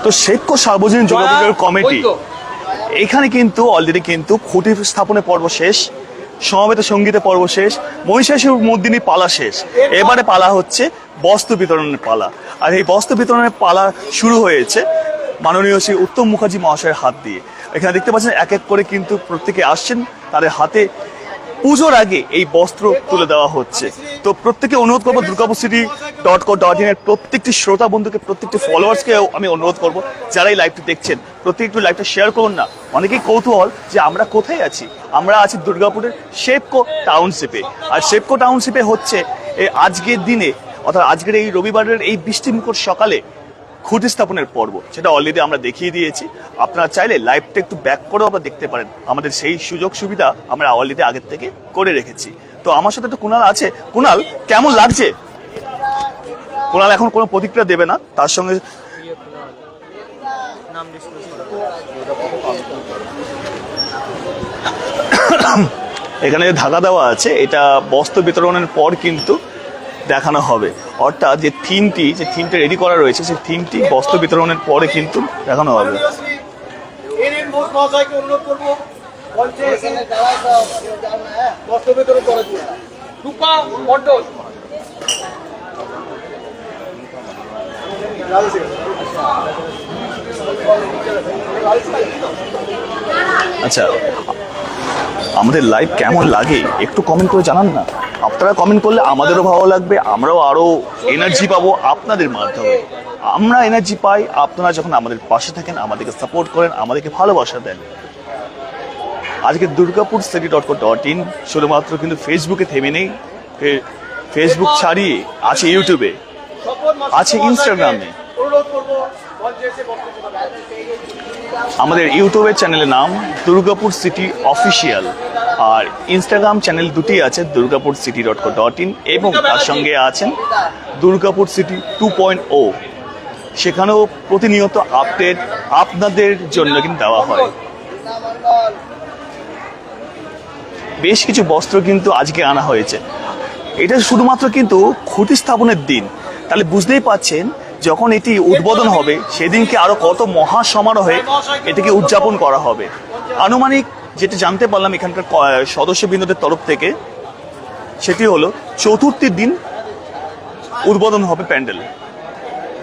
তো শেপকো সার্বজনীন দুর্গাপূজার কমিটি এখানে কিন্তু অলরেডি কিন্তু খুঁটি স্থাপনের পর্ব শেষ, সমবেত সঙ্গীতের পর্ব শেষ, মহিষাসুর মর্দিনী পালা শেষ। এবারে পালা হচ্ছে বস্ত্র বিতরণের পালা। আর এই বস্ত্র বিতরণের পালা শুরু হয়েছে মাননীয় শ্রী উত্তম মুখার্জি মহাশয়ের হাত দিয়ে। এখানে দেখতে পাচ্ছেন এক এক করে কিন্তু প্রত্যেকে আসছেন, তাদের হাতে পুজোর আগে এই বস্ত্র তুলে দেওয়া হচ্ছে। তো প্রত্যেকে অনুরোধ করবো durgapurcity.co.in এর প্রত্যেকটি শ্রোতা বন্ধুকে, প্রত্যেকটি ফলোয়ার্সকে আমি অনুরোধ করবো যারা এই লাইভটি দেখছেন প্রত্যেক একটু লাইভটা শেয়ার করুন না। অনেকেই কৌতূহল যে আমরা কোথায় আছি। আমরা আছি দুর্গাপুরের শেপকো টাউনশিপে। আর শেপকো টাউনশিপে হচ্ছে আজকের দিনে, অর্থাৎ আজকের এই রবিবারের এই বৃষ্টিমুখর সকালে খুঁটি স্থাপনের পর্ব, সেটা অলরেডি আমরা দেখিয়ে দিয়েছি। আপনারা চাইলে লাইভটা একটু ব্যাক করেও আপনারা দেখতে পারেন। আমাদের সেই সুযোগ সুবিধা আমরা অলরেডি আগের থেকে করে রেখেছি। তো আমার সাথে তো কুণাল আছে। কুণাল, কেমন লাগছে? কুণাল এখন কোনো প্রতিক্রিয়া দেবে না, তার সঙ্গে এখানে ধাগা দেওয়া আছে, এটা বস্ত্র বিতরণের পর কিন্তু দেখানো হবে। অর্থাৎ যে থিমটা রেডি করা রয়েছে, সেই থিমটি বস্ত্র বিতরণের পরে কিন্তু দেখানো হবে। মহাশয়কে অনুরোধ করবো মঞ্চে এসে বস্ত্র বিতরণ করার জন্য। রূপা মণ্ডল। আচ্ছা, আমাদের লাইভ কেমন লাগে একটু কমেন্ট করে জানান না। আপনারা কমেন্ট করলে আমাদেরও ভালো লাগবে, আমরাও আরো এনার্জি পাবো আপনাদের মাধ্যমে। আমরা এনার্জি পাই আপনারা যখন আমাদের পাশে থাকেন, আমাদেরকে সাপোর্ট করেন, আমাদেরকে ভালোবাসা দেন। আজকে durgapurcity.co.in শুধুমাত্র কিন্তু ফেসবুকে থেমে নেই, ফেসবুক ছাড়িয়ে আছে ইউটিউবে, আছে ইনস্টাগ্রামে। অনুরোধ করবো মঞ্চে এসে বক্তব্য রাখবেন। আমাদের ইউটিউবের চ্যানেলের নাম দুর্গাপুর সিটি অফিসিয়াল, আর ইনস্টাগ্রাম চ্যানেল দুটি আছে, durgapurcity.co.in এবং তার সঙ্গে আছেন দুর্গাপুর সিটি 2.0। সেখানেও প্রতিনিয়ত আপডেট আপনাদের জন্য কিন্তু দেওয়া হয়। বেশ কিছু বস্ত্র কিন্তু আজকে আনা হয়েছে। এটা শুধুমাত্র কিন্তু খুঁটি স্থাপনের দিন, তাহলে বুঝতেই পাচ্ছেন যখন এটি উদ্বোধন হবে সেদিনকে আরো কত মহা সমারোহে এটিকে উদযাপন করা হবে। আনুমানিক যেটা জানতে পারলাম এখানকার সদস্যবৃন্দদের তরফ থেকে, সেটি হলো চতুর্থীর দিন উদ্বোধন হবে প্যান্ডেল।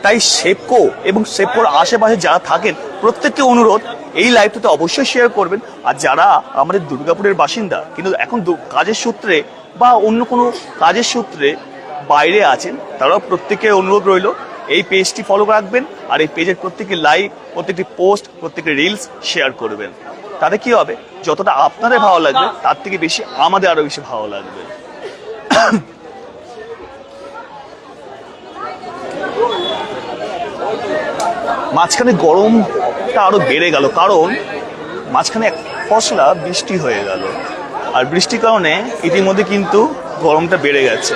তাই শেপকো এবং শেপকোর আশেপাশে যারা থাকেন প্রত্যেককে অনুরোধ এই লাইভটাতে অবশ্যই শেয়ার করবেন। আর যারা আমাদের দুর্গাপুরের বাসিন্দা কিন্তু এখন কাজের সূত্রে বা অন্য কোনো কাজের সূত্রে বাইরে আছেন, তারাও প্রত্যেকে অনুরোধ রইল এই পেজটি ফলো রাখবেন। আর এই পেজের প্রত্যেকটি লাইভ, প্রত্যেকটি পোস্ট, প্রত্যেকটি রিলস শেয়ার করবেন। তাতে কি হবে, যতটা আপনাদের ভালো লাগবে তার থেকে বেশি আমাদের আরো বেশি ভালো লাগবে। মাঝখানে গরমটা আরো বেড়ে গেল, কারণ মাঝখানে এক ফসলা বৃষ্টি হয়ে গেল, আর বৃষ্টির কারণে ইতিমধ্যে কিন্তু গরমটা বেড়ে গেছে।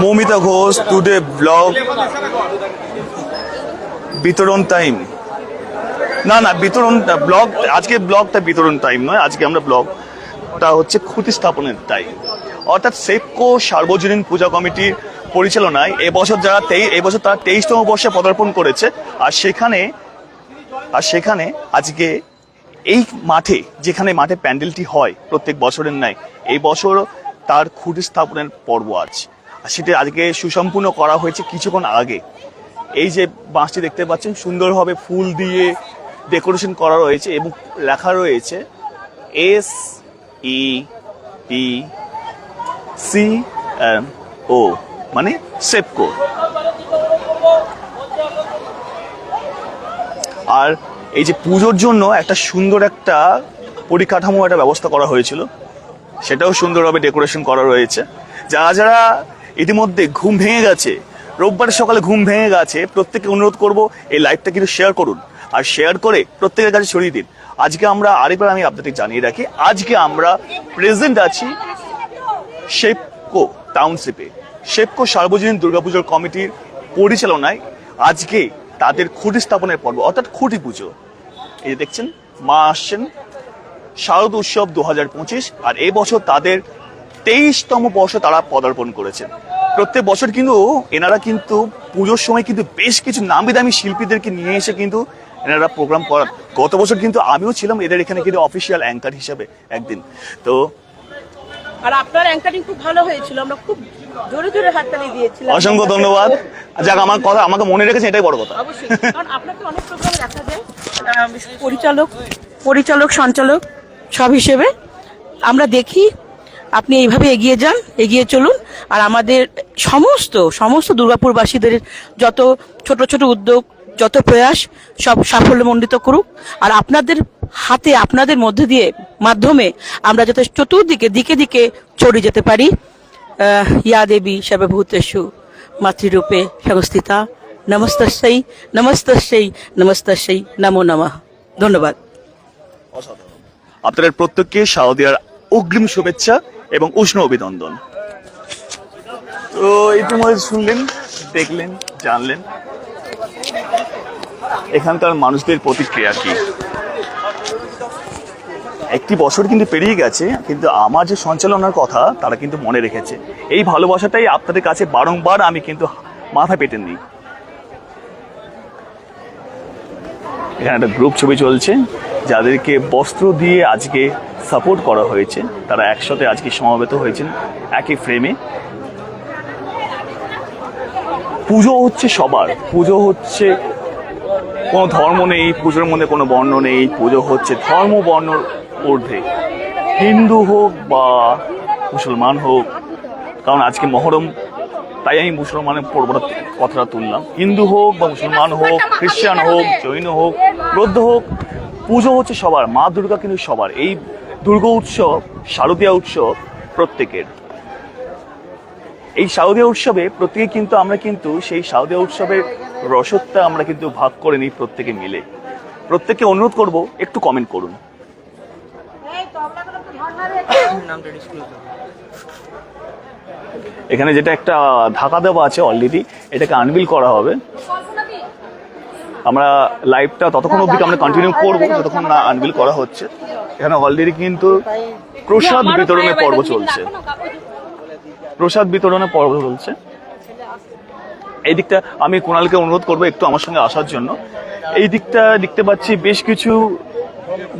মৌমিতা ঘোষ, টুডে ব্লগ বিতরণ টাইম। না না, বিতরণ ব্লগ, আজকে ব্লগটা বিতরণ টাইম নয়, আজকে আমরা ব্লগটা হচ্ছে খুঁটি স্থাপনের টাইম। অর্থাৎ সেপকো সার্বজনীন পূজা কমিটির পরিচালনায় এবছর এবছর তারা 23তম বর্ষে পদার্পণ করেছে। আর সেখানে আজকে এই মাঠে, যেখানে মাঠে প্যান্ডেলটি হয় প্রত্যেক বছরের ন্যায়, এই বছর তার খুঁটি স্থাপনের পর্ব আছে। আর সেটা আজকে সুসম্পূর্ণ করা হয়েছে কিছুক্ষণ আগে। এই যে বাঁশটি দেখতে পাচ্ছেন, সুন্দরভাবে ফুল দিয়ে ডেকোরেশন করা রয়েছে এবং লেখা রয়েছে SEPCO, মানে সেপকো। আর এই যে পুজোর জন্য একটা সুন্দর একটা পরিকাঠামো একটা ব্যবস্থা করা হয়েছিল, সেটাও সুন্দরভাবে ডেকোরেশন করা রয়েছে। যারা ইতিমধ্যে ঘুম ভেঙে গেছে, রোববারের সকালে ঘুম ভেঙে গেছে, প্রত্যেককে অনুরোধ করব এই লাইভটা কিন্তু শেয়ার করুন, আর শেয়ার করে প্রত্যেকের কাছে ছড়িয়ে দিন। আজকে আমরা আরেকবার আমি আপনাদের জানিয়ে রাখি, আজকে আমরা প্রেজেন্ট আছি সেপকো টাউনশিপে। সেপকো সার্বজনীন দুর্গাপুজোর কমিটির পরিচালনায় আজকে তাদের খুঁটি স্থাপনের পর্ব, অর্থাৎ খুঁটি পুজো। এই যে দেখছেন, মা আসছেন, শারদ উৎসব 2025, আর এই বছর তাদের 23তম বর্ষ তারা পদার্পণ করেছেন। প্রত্যেক বছর কিন্তু এনারা কিন্তু পুজোর সময় কিন্তু বেশ কিছু নামি দামি শিল্পীদেরকে নিয়ে এসে কিন্তু এনারা প্রোগ্রাম করান। গত বছর কিন্তু আমিও ছিলাম এদের এখানে কিন্তু অফিসিয়াল অ্যাঙ্কার হিসেবে একদিন। তো আর আপনার অ্যাঙ্কারিং খুব ভালো হয়েছিল, আমরা খুব জোরে জোরে হাততালি দিয়েছিলাম। অসংখ্য ধন্যবাদ। যাক, আমার কথা আমাকে মনে রেখেছেন, এটাই বড় কথা। অবশ্যই, কারণ আপনাকে অনেক প্রোগ্রামে দেখা যায় পরিচালক সঞ্চালক সব হিসেবে আমরা দেখি। আপনি এইভাবে এগিয়ে যান, এগিয়ে চলুন। আর আমাদের সমস্ত দুর্গাপুরবাসীদের যত ছোট ছোট উদ্যোগ, যত প্রয়াস, সব সাফল্যমণ্ডিত করুক। আর আপনাদের হাতে, আপনাদের মধ্যে দিয়ে মাধ্যমে আমরা যাতে চতুর্দিকে দিকে দিকে ছড়িয়ে যেতে পারি। ইয়া দেবী সর্বভূতেষু মাতৃরূপে সংস্থিতা, নমস্তস্যৈ নমস্তস্যৈ নমস্তস্যৈ নমো নমঃ। ধন্যবাদ। আপনাদের প্রত্যেককে শারদীয়ার অগ্রিম শুভেচ্ছা এবং উষ্ণ অভিনন্দন। তো ইতিমধ্যে শুনলেন, দেখলেন, জানলেন এখানকার মানুষদের প্রতিক্রিয়া কি। একটি বছর কিন্তু পেরিয়ে গেছে, কিন্তু আমার যে সঞ্চালনার কথা তারা কিন্তু মনে রেখেছে। এই ভালোবাসাটাই আপনাদের কাছে বারংবার আমি কিন্তু মাথা পেতে নিই। এখানে একটা গ্রুপ ছবি চলছে, যাদেরকে বস্ত্র দিয়ে আজকে সাপোর্ট করা হয়েছে, তারা একসাথে আজকে সমবেত হয়েছেন একই ফ্রেমে। পুজো হচ্ছে সবার, পুজো হচ্ছে কোনো ধর্ম নেই, পুজোর মধ্যে কোনো বর্ণ নেই, পুজো হচ্ছে ধর্ম বর্ণর ঊর্ধ্বে, হিন্দু হোক বা মুসলমান হোক। কারণ আজকে মহরম, তাই আমি মুসলমানের কথাটা তুললাম। হিন্দু হোক বা মুসলমান হোক, খ্রিস্টান হোক, জৈন হোক, বৌদ্ধ হোক, পুজো হচ্ছে সবার। মা দুর্গা কিন্তু সবার। এই দুর্গা উৎসব, শারদীয়া উৎসব প্রত্যেকের। এই শারদীয়া উৎসবে প্রত্যেকে কিন্তু আমরা কিন্তু সেই শারদীয়া উৎসবের রসদটা আমরা কিন্তু ভাগ করে নিই প্রত্যেকে মিলে। প্রত্যেককে অনুরোধ করব, একটু কমেন্ট করুন। এখানে যেটা একটা ঢাকা দেওয়া আছে অলরেডি, এটাকে আনভিল করা হবে। আমরা লাইভটা ততক্ষণ অবধি আমরা কন্টিনিউ করবো যতক্ষণ না আনভিল করা হচ্ছে। এখানে অলরেডি কিন্তু প্রসাদ বিতরণের পর্ব চলছে। এই দিকটা আমি কুণালকে অনুরোধ করবো একটু আমার সঙ্গে আসার জন্য। এই দিকটা দেখতে পাচ্ছি বেশ কিছু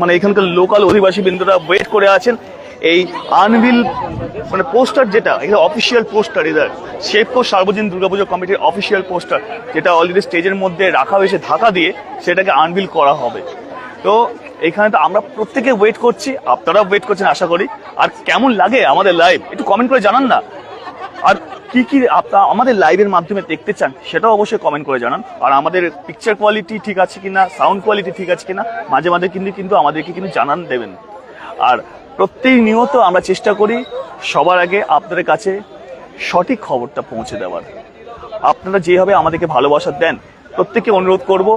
মানে এখানকার লোকাল অধিবাসী বৃন্দরা ওয়েট করে আছেন। এই আনভিল মানে পোস্টার, যেটা এটা অফিসিয়াল পোস্টার, এদের সেপকো সার্বজনীন দুর্গাপুজো কমিটির অফিসিয়াল পোস্টার, যেটা অলরেডি স্টেজের মধ্যে রাখা হয়েছে ঢাকা দিয়ে, সেটাকে আনভিল করা হবে। তো এখানে তো আমরা প্রত্যেকে ওয়েট করছি, আপনারা ওয়েট করছেন আশা করি। আর কেমন লাগে আমাদের লাইভ একটু কমেন্ট করে জানান না। আর কি কি আপনারা আমাদের লাইভের মাধ্যমে দেখতে চান সেটাও অবশ্যই কমেন্ট করে জানান। আর আমাদের পিকচার কোয়ালিটি ঠিক আছে কিনা, সাউন্ড কোয়ালিটি ঠিক আছে কিনা মাঝে মাঝে কিন্তু আমাদেরকে কিন্তু জানান দেবেন। আর প্রতিনিয়ত আমরা চেষ্টা করি সবার আগে আপনাদের কাছে সঠিক খবরটা পৌঁছে দেওয়ার। আপনারা যেভাবে আমাদেরকে ভালোবাসা দেন, প্রত্যেককে অনুরোধ করব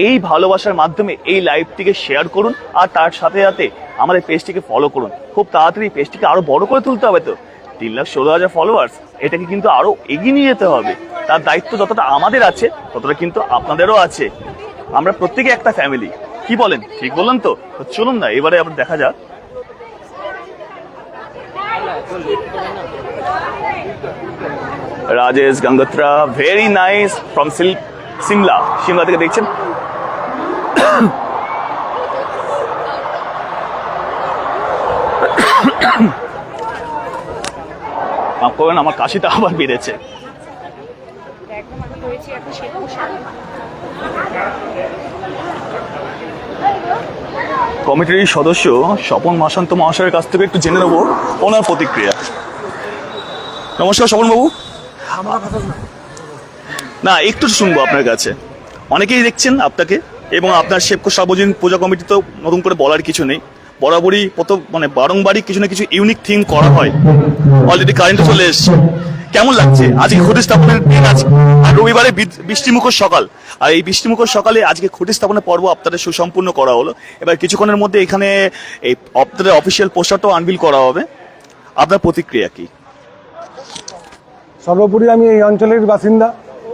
এই ভালোবাসার মাধ্যমে এই লাইভটিকে শেয়ার করুন, আর তার সাথে সাথে আমাদের পেজটিকে ফলো করুন। খুব তাড়াতাড়ি পেজটিকে আরো বড় করে তুলতে হবে। তো 3,16,000 ফলোয়ার্স, এটাকে কিন্তু আরো এগিয়ে নিয়ে যেতে হবে। তার দায়িত্ব যতটা আমাদের আছে ততটা কিন্তু আপনাদেরও আছে। আমরা প্রত্যেকে একটা ফ্যামিলি, কি বলেন? ঠিক বললাম তো? চলুন না এবারে আমরা দেখা যাক। Rajesh Gangotra, very nice from Shimla. Shimla থেকে দেখছেন। মাফ করবেন, আমার কাশিটা আবার বেড়েছে। কমিটির সদস্য স্বপন মাসান্ত মহাশয়ের কাছ থেকে একটু জেনে নেবো ওনার প্রতিক্রিয়া। নমস্কার স্বপন বাবু। না, একটু শুনবো আপনার কাছে। অনেকেই দেখছেন আপনাকে এবং আপনার সেবকো সার্বজনীন পূজা কমিটি, তো নতুন করে বলার কিছু নেই। বরাবরই বারংবারই কিছু না কিছু ইউনিক থিম করা হয়। অলরেডি কারেন্ট চলে এসছে। কেমন লাগছে আজকে খুঁটি স্থাপনের দিন? আজ আর রবিবারে বৃষ্টিমুখর সকাল, আর এই বৃষ্টিমুখর সকালে আজকে খুঁটি স্থাপনের পর্ব আপনাদের সুসম্পূর্ণ করা হলো। এবার কিছুক্ষণের মধ্যে এখানে এই আপনাদের অফিসিয়াল পোস্টারটাও আনভিল করা হবে। আপনার প্রতিক্রিয়া কি? সর্বোপরি আমি এই অঞ্চলের বাসিন্দা,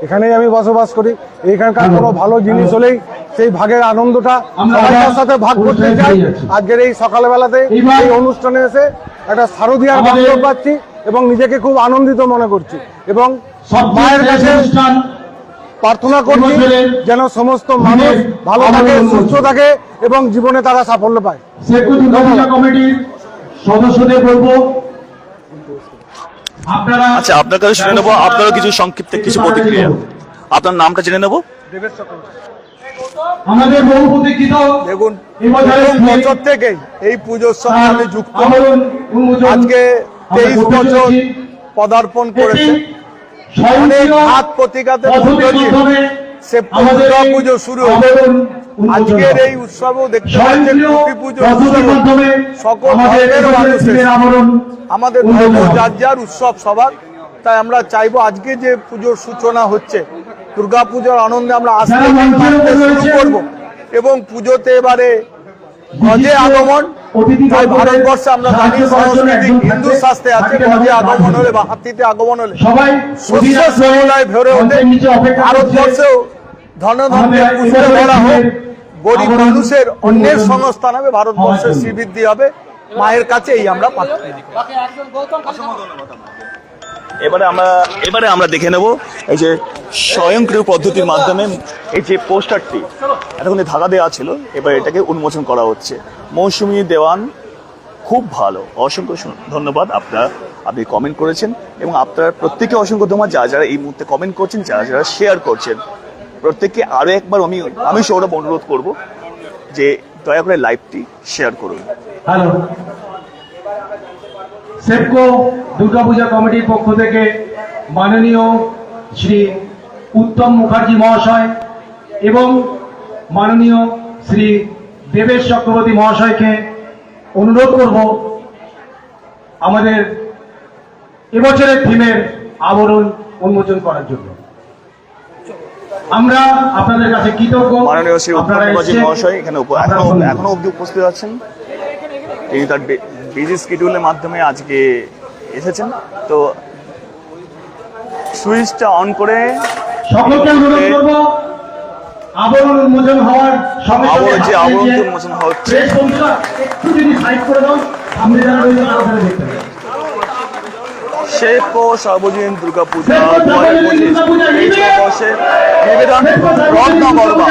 এখানেই আমি বসবাস করি। এইখানকার কোনো ভালো জিনিস হলেই সেই ভাগের আনন্দটা সবার সাথে ভাগ করতে চাই। আজকের এই সকালবেলাতে এই অনুষ্ঠানে এসে একটা শারদীয়ার বাস্তব পাচ্ছি এবং নিজেকে খুব আনন্দিত মনে করছি এবং মায়ের কাছে প্রার্থনা করছি যেন সমস্ত মানুষ ভালো থাকে, সুস্থ থাকে এবং জীবনে তারা সাফল্য পায়। কমিটির সদস্যদের বলবো আপনারা, আচ্ছা, আপনার কাছে শুনে নেবো আপনারও কিছু সংক্ষিপ্ত কিছু প্রতিক্রিয়া। আপনার নামটা জেনে নেবো। আমাদের বহু প্রতীক্ষিত দেখুন, এবছরের বছর থেকেই এই পুজোর সঙ্গে আমি যুক্ত। আজকে 23 বছর পদার্পণ করেছে। অনেক হাত প্রতিঘাতের মধ্যে দিয়ে দুর্গা পুজো শুরু হয়েছে। আজকের এই উৎসবও দেখতে পাচ্ছেন, খুঁটি পুজো উৎসবে সকল ধর্মের মানুষ এসেছে। আমাদের ধর্ম যার যার, উৎসব সবার। তাই আমরা চাইবো আজকে যে পুজোর সূচনা হচ্ছে, দুর্গা পুজোর আনন্দে আমরা আজকে শুরু করবো এবং পুজোতে এবারে গজে আগমন। তাই ভারতবর্ষে আমরা জানি সংস্কৃতি হিন্দু শাস্ত্রে আছে, গজে আগমন হলে বা হাতিতে আগমন হলে শস্য শ্যামলায় ভরে ওঠে। ভারতবর্ষেও ধনধান্যে পুজো করা হোক, গরিব মানুষের অন্যের সংস্থান হবে, ভারতবর্ষের শ্রীবৃদ্ধি হবে। মায়ের কাছে এই আমরা পাচ্ছি। এবারে আমরা দেখে নেব এই যে স্বয়ংক্রিয় পদ্ধতির মাধ্যমে এই যে পোস্টারটি এতক্ষণ ধাগা দেওয়া ছিল, এবার এটাকে উন্মোচন করা হচ্ছে। মৌসুমী দেওয়ান, খুব ভালো, অসংখ্য ধন্যবাদ। আপনি কমেন্ট করেছেন এবং আপনার প্রত্যেকে অসংখ্য ধন্যবাদ যারা যারা এই মুহূর্তে কমেন্ট করছেন, যারা যারা শেয়ার করছেন। প্রত্যেককে আরো একবার আমি সৌরভ অনুরোধ করব যে দয়া করে লাইভটি শেয়ার করুন। হ্যালো, সেবকো দুর্গাপূজা কমিটির পক্ষ থেকে মাননীয় শ্রী উত্তম মুখার্জি মহাশয় এবং মাননীয় শ্রী দেবেশ চক্রবর্তী মহাশয়কে অনুরোধ করব আমাদের এবছরের থিমের আবরণ উন্মোচন করার জন্য। আমরা আপনাদের কাছে কৃতজ্ঞ। মাননীয় শ্রী উত্তম মুখার্জি মহাশয় এখানে এখনো অবধি উপস্থিত আছেন। তিনি তার বিজি শিডিউলের মাধ্যমে আজকে এসেছেন। তো সুইচটা অন করে সকলকে অনুরোধ করব আবরণ উন্মোচন হওয়ার সঙ্গে যে আবরণ উন্মোচন হচ্ছে একটু যদি সাইড করে দাও, আমরা যারা রয়েছে তারা দেখতে পাই। সেবকো সার্বজনীন দুর্গা পূজা 2025 নিবেদন রত্নগর্ভা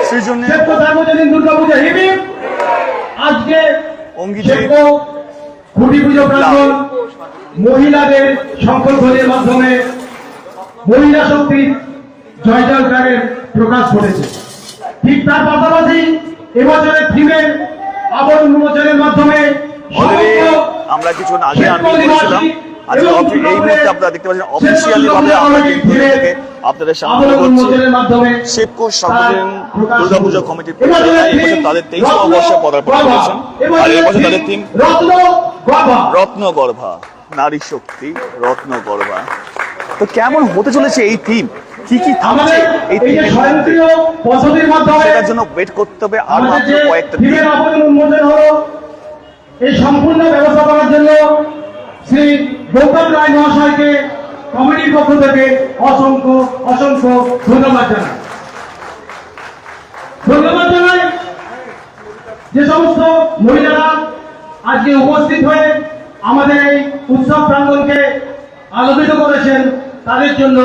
সৃজনী সেবকো সার্বজনীন দুর্গা পূজা হিবিব। আজকে সেবকো খুঁটি পুজো প্রাঙ্গণ মহিলাদের শঙ্খধ্বনির মাধ্যমে মহিলা শক্তির জয় জয়কারের প্রকাশ ঘটেছে। ঠিক তার পাশাপাশি এবছরের থিমের আবরণ উন্মোচনের মাধ্যমে আমরা কিছু আগে আনন্দ করেছিলাম। আজকে এই মুহূর্তে আপনারা দেখতে পাচ্ছেন অফিসিয়ালি ভাবে আমরা কিন্তু থেকে আপনাদের সামনে করছি সেবকো সার্বজনীন দুর্গাপূজা কমিটির পরিচালনা। এই বছর তাদের 23তম বর্ষে পদার্পণ করেছেন আর এই বছর তাদের থিম রত্নগর্ভা, নারী শক্তি রত্নগর্ভা। তো কেমন হতে চলেছে এই থিম কি কি থাকছে এই থিমের মধ্যে সেটার জন্য ওয়েট করতে হবে আর মাত্র কয়েকটা দিন। উন্মোচন হলো এই সম্পূর্ণ ব্যবস্থা করার জন্য শ্রী গৌতম রায় মহাশয়কে কমিটির পক্ষ থেকে অসংখ্য অসংখ্য ধন্যবাদ জানাই। ধন্যবাদ জানাই যে সমস্ত মহিলারা আজকে উপস্থিত হয়ে আমাদের এই উৎসব প্রাঙ্গণকে আলোকিত করেছেন, তাদের জন্য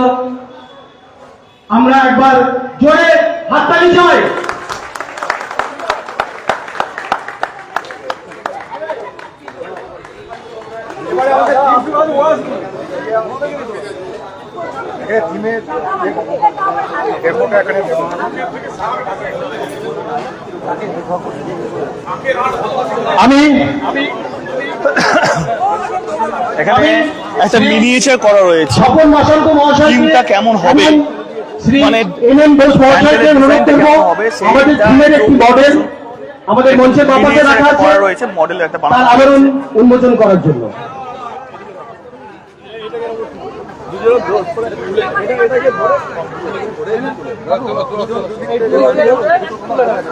আমরা একবার জোরে হাততালি চাই। আমি এখানে একটা মিনিয়েচার করা রয়েছে, স্বপন মাসান্ত মহাশয় থিমটা কেমন হবে মানে এনএন বোস মহাশয়কে অনুরোধ করব আমাদের থিমের একটি মডেল আমাদের মঞ্চের পাশে রাখা আছে, করা রয়েছে মডেলের একটা তার বানানো আবরণ উন্মোচন করার জন্য।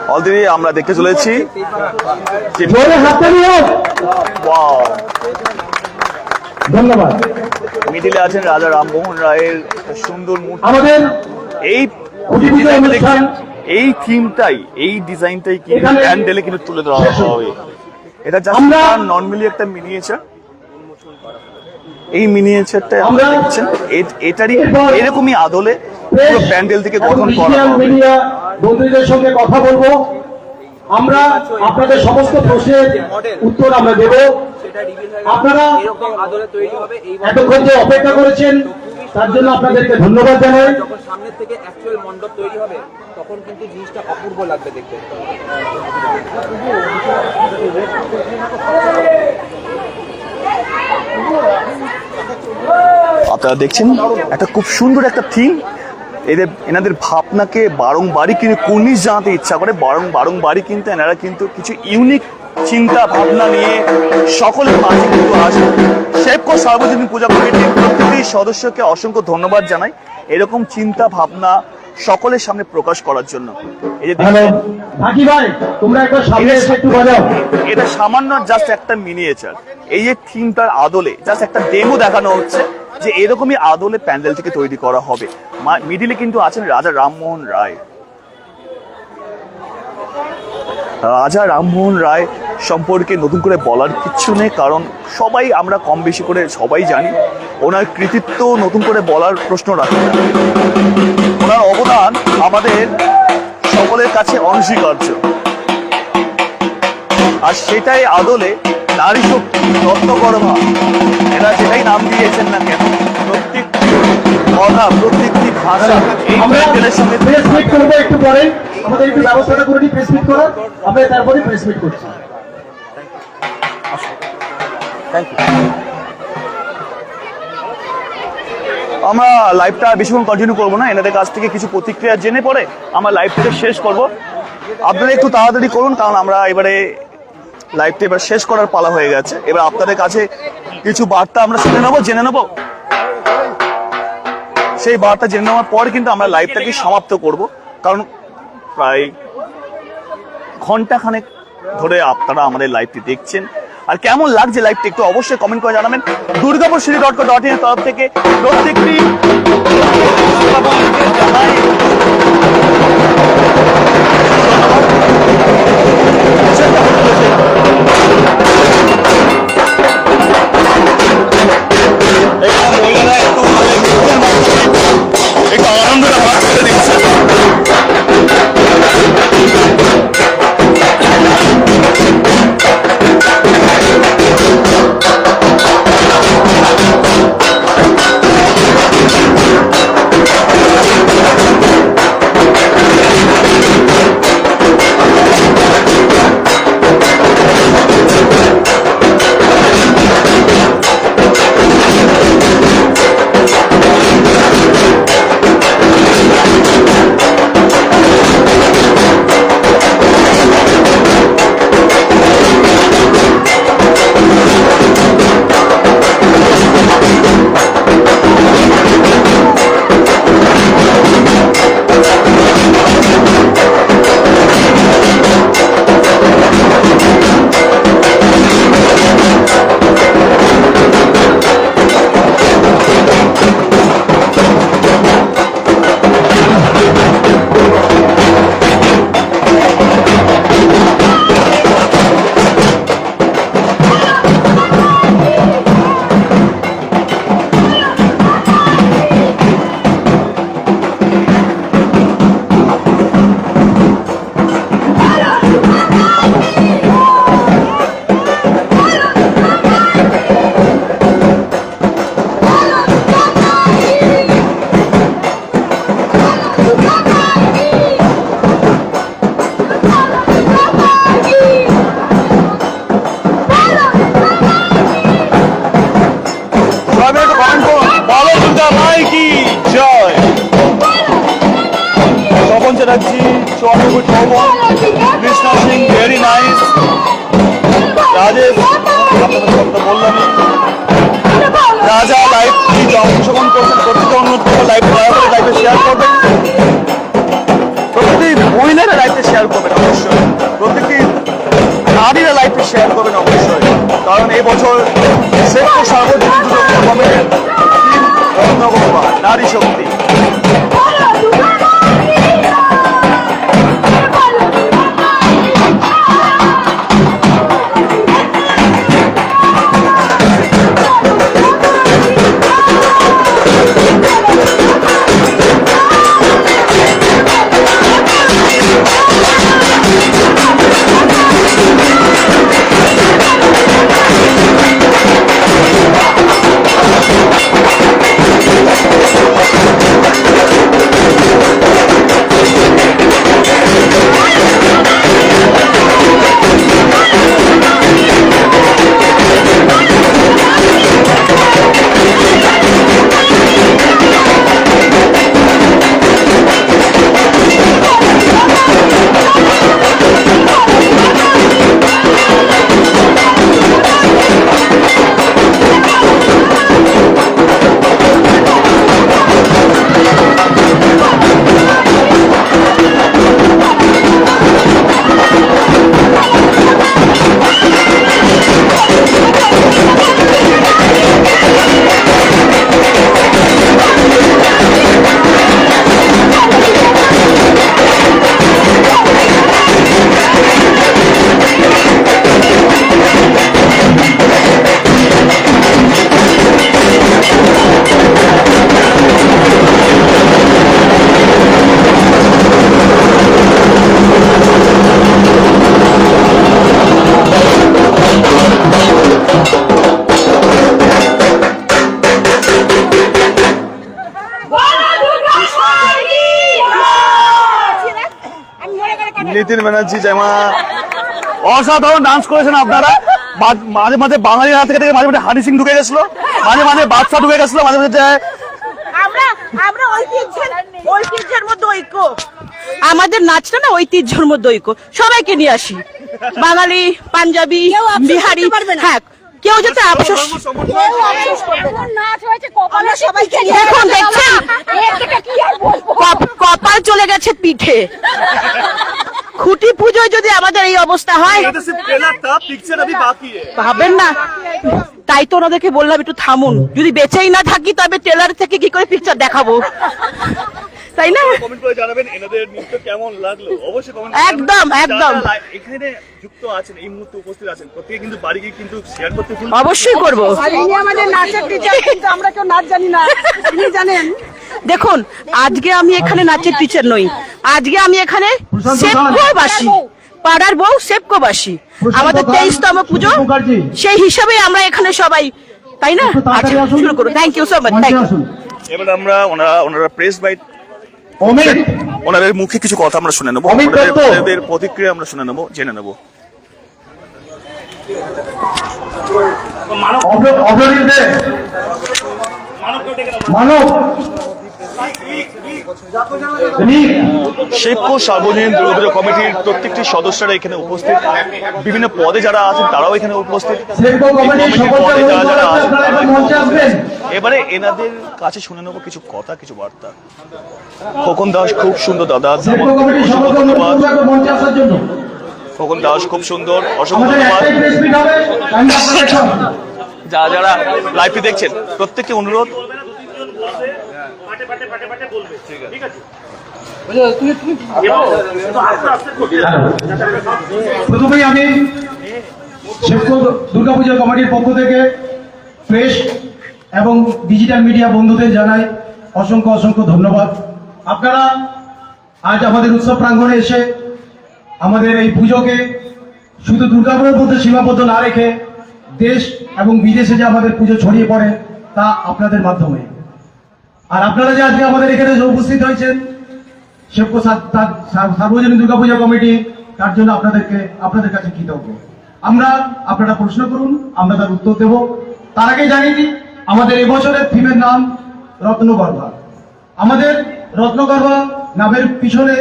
অলরেডি আমরা দেখতে চলেছি যে জোরে হাততালি হোক। ওয়াও, ধন্যবাদ। মিডিলে আছেন রাজা রামমোহন রায়ের একটা সুন্দর মূর্তি। আমাদের এই কুটিপুজো ডিজাইনটা অনুষ্ঠান দেখছেন, এই থিমটাই এই ডিজাইনটাই কি এখানে প্যান্ডেলে কিন্তু তুলে ধরা হবে। এটা জাস্ট আমরা- নর্মালি একটা মিনিয়েচার। এই মিনিয়েচারটা আমরা- আপনারা দেখছেন এটারই এরপর এরকমই আদলে পুরো প্যান্ডেল থেকে গঠন করা সোশ্যাল হবে। মিডিয়া বন্ধুদের সঙ্গে কথা বলবো, আমরা আপনাদের সমস্ত প্রশ্নের উত্তর আমরা দেব। আপনারা এরকম আদলে তৈরি হবে এই এতক্ষণ যে অপেক্ষা করেছেন তার জন্য আপনাদেরকে ধন্যবাদ জানাই। যখন সামনের থেকে অ্যাকচুয়াল মণ্ডপ তৈরি হবে তখন কিন্তু জিনিসটা অপূর্ব লাগবে দেখতে। আপনারা দেখছেন একটা খুব সুন্দর একটা থিম। এনাদের ভাবনাকে বারংবারই কিন্তু কুর্নিশ জানাতে ইচ্ছা করে, বারংবারই কিন্তু এনারা কিন্তু কিছু ইউনিক চিন্তা ভাবনা নিয়ে সকলের মাঝে কিন্তু আসে। শেপকো সার্বজনীন পূজা কমিটির প্রতিটি সদস্যকে অসংখ্য ধন্যবাদ জানাই এরকম চিন্তা ভাবনা সকলের সামনে প্রকাশ করার জন্য। এই যে দেখছেন, ভাকি ভাই তোমরা একবার সামনে এসে একটু বাজাও। এটা সামান্য জাস্ট একটা মিনিয়েচার। এই যে থিমটার আদলে জাস্ট একটা ডেমো দেখানো হচ্ছে যে এরকমই আদলে প্যান্ডেল থেকে তৈরি করা হবে। মিডিলে কিন্তু আছেন রাজা রামমোহন রায়। রাজা রামমোহন রায় সম্পর্কে নতুন করে বলার কিচ্ছু নেই, কারণ সবাই আমরা কম বেশি করে সবাই জানি। ওনার কৃতিত্ব নতুন করে বলার প্রশ্ন রাখে না। ওনার অবদান আমাদের সকলের কাছে অনস্বীকার্য, আর সেটাই আদলে নারী শক্তি রত্নগর্ভা এরা যেটাই নাম দিয়েছেন না কেন, প্রত্যেকটি কথা প্রত্যেকটি ভাষা এই আমরা প্যান্ডেলের সঙ্গে প্রেস মিট করবো একটু পরে, আমাদের একটু ব্যবস্থাটা করে নিই প্রেস মিট করার, আমরা তারপরে প্রেস মিট করছি। আমরা লাইভটা বেশিক্ষণ কন্টিনিউ করবো না, এনাদের কাছ থেকে কিছু প্রতিক্রিয়া জেনে পরে আমরা লাইভটাকে শেষ করব। আপনারা একটু তাড়াতাড়ি করুন, কারণ আমরা এবারে লাইভটা এবার শেষ করার পালা হয়ে গেছে। এবার আপনাদের কাছে কিছু বার্তা আমরা শুনে নেবো, জেনে নেবো। সেই বার্তা জেনে নেওয়ার পরে কিন্তু আমরা লাইভটাকে সমাপ্ত করব, কারণ প্রায় ঘন্টাখানেক ধরে আপনারা আমাদের লাইভটি দেখছেন। আর কেমন লাগছে লাইভটি একটু অবশ্যই কমেন্ট করে জানাবেন। durgapurcity.co.in এর তরফ থেকে প্রত্যেকটি একটু আনন্দটা ভাগ করে দিচ্ছে। Tollywood Cowboy, Krishna Singh, very nice. Rajesh, আপনাদের কথা বললামই। রাজা লাইভ অংশগ্রহণ করছেন, প্রত্যেকটা অনুরোধ করবো লাইভ দয়া করে লাইভে শেয়ার করবেন। প্রত্যেকটি মহিলারা লাইভে শেয়ার করবেন অবশ্যই, প্রত্যেকটি নারীরা লাইভে শেয়ার করবেন অবশ্যই, কারণ এই বছর সেপ্কো সার্বজনীন দুর্গাপূজা কমিটির থিম রত্নগর্ভা নারী শক্তি। নিতিন ব্যানার্জি জামা অসাধারণ ডান্স করেছেন আপনারা। মাঝে মাঝে বাঙালির হাত থেকে মাঝে মাঝে হানি সিং ঢুকে গেছিল, মাঝে মাঝে বাদশা ঢুকে গেছিল, মাঝে মাঝে আমরা ঐতিহ্যের মধ্যে ঐক্য, আমাদের নাচটা না ঐতিহ্যের মধ্যে ঐক্য, সবাইকে নিয়ে আসি, বাঙালি, পাঞ্জাবি, বিহারি, হ্যাঁ কেউ যাতে আফসোস। এখন দেখছেন কপাল চলে গেছে পিঠে। খুঁটি পুজোয় যদি আমাদের এই অবস্থা হয় ভাবেন না, তাই তো ওনাদেরকে বললাম একটু থামুন, যদি বেঁচেই না থাকি তবে ট্রেলার থেকে কি করে পিকচার দেখাবো, তাই না? কমেন্ট করে জানাবেন এনাদের নৃত্য কেমন লাগলো, অবশ্যই কমেন্ট একদম একদম। এখানে যুক্ত আছেন, এই মুহূর্তে উপস্থিত আছেন, প্রত্যেকে কিন্তু বাড়ি গিয়ে কিন্তু শেয়ার করতে ভুলবেন না। অবশ্যই করব। আমাদের নাচের টিচার, কিন্তু আমরা কেউ নাচ জানি না, আপনি জানেন। দেখুন আজকে আমি এখানে নাচের টিচার নই, আজকে আমি এখানে সেপ্কোবাসী, পাড়ার বউ সেপ্কোবাসী, আমাদের 23তম পুজো, সেই হিসাবে আমরা এখানে সবাই, তাই না? আচ্ছা শুরু করুন। Thank you so much, thank you. এবার আমরা ওনারা প্রেস বাইট, ওনাদের মুখে কিছু কথা আমরা শুনে নেবো, ওনাদের প্রতিক্রিয়া আমরা শুনে নেবো, জেনে নেবো। সেপ্কো সার্বজনীন দুর্গাপূজা কমিটির প্রত্যেকটি সদস্যরা এখানে উপস্থিত, বিভিন্ন পদে যারা আছেন তারাও এখানে উপস্থিত, কমিটির পদে যারা যারা আছেন তারাও উপস্থিত। এবারে এনাদের কাছে শুনে নেবো কিছু কথা, কিছু বার্তা। খোকন দাস খুব সুন্দর দাদা, অসংখ্য ধন্যবাদ। খোকন দাস খুব সুন্দর, অসংখ্য ধন্যবাদ। যারা যারা লাইভটি দেখছেন প্রত্যেককে অনুরোধ, প্রথমেই আমি সেপ্কো দুর্গাপূজা কমিটির পক্ষ থেকে প্রেস এবং ডিজিটাল মিডিয়া বন্ধুদের জানাই অসংখ্য অসংখ্য ধন্যবাদ। আপনারা আজ আমাদের উৎসব প্রাঙ্গণে এসে আমাদের এই পুজোকে শুধু দুর্গাপুরের মধ্যে সীমাবদ্ধ না রেখে দেশ এবং বিদেশে যে আমাদের পুজো ছড়িয়ে পড়ে তা আপনাদের মাধ্যমে। আর আপনারা যে আজকে আমাদের এখানে উপস্থিত হয়েছেন সেপ্কো সার্বজনীন দুর্গাপূজা কমিটি, তার জন্য আপনাদের কাছে কৃতজ্ঞ। আপনারা প্রশ্ন করুন, আমরা তার উত্তর দেব। তার আগে জানিয়ে দিই আমাদের এবছরের থিমের নাম রত্নগর্ভা। আমাদের রত্নগর্ভা নামের পিছনে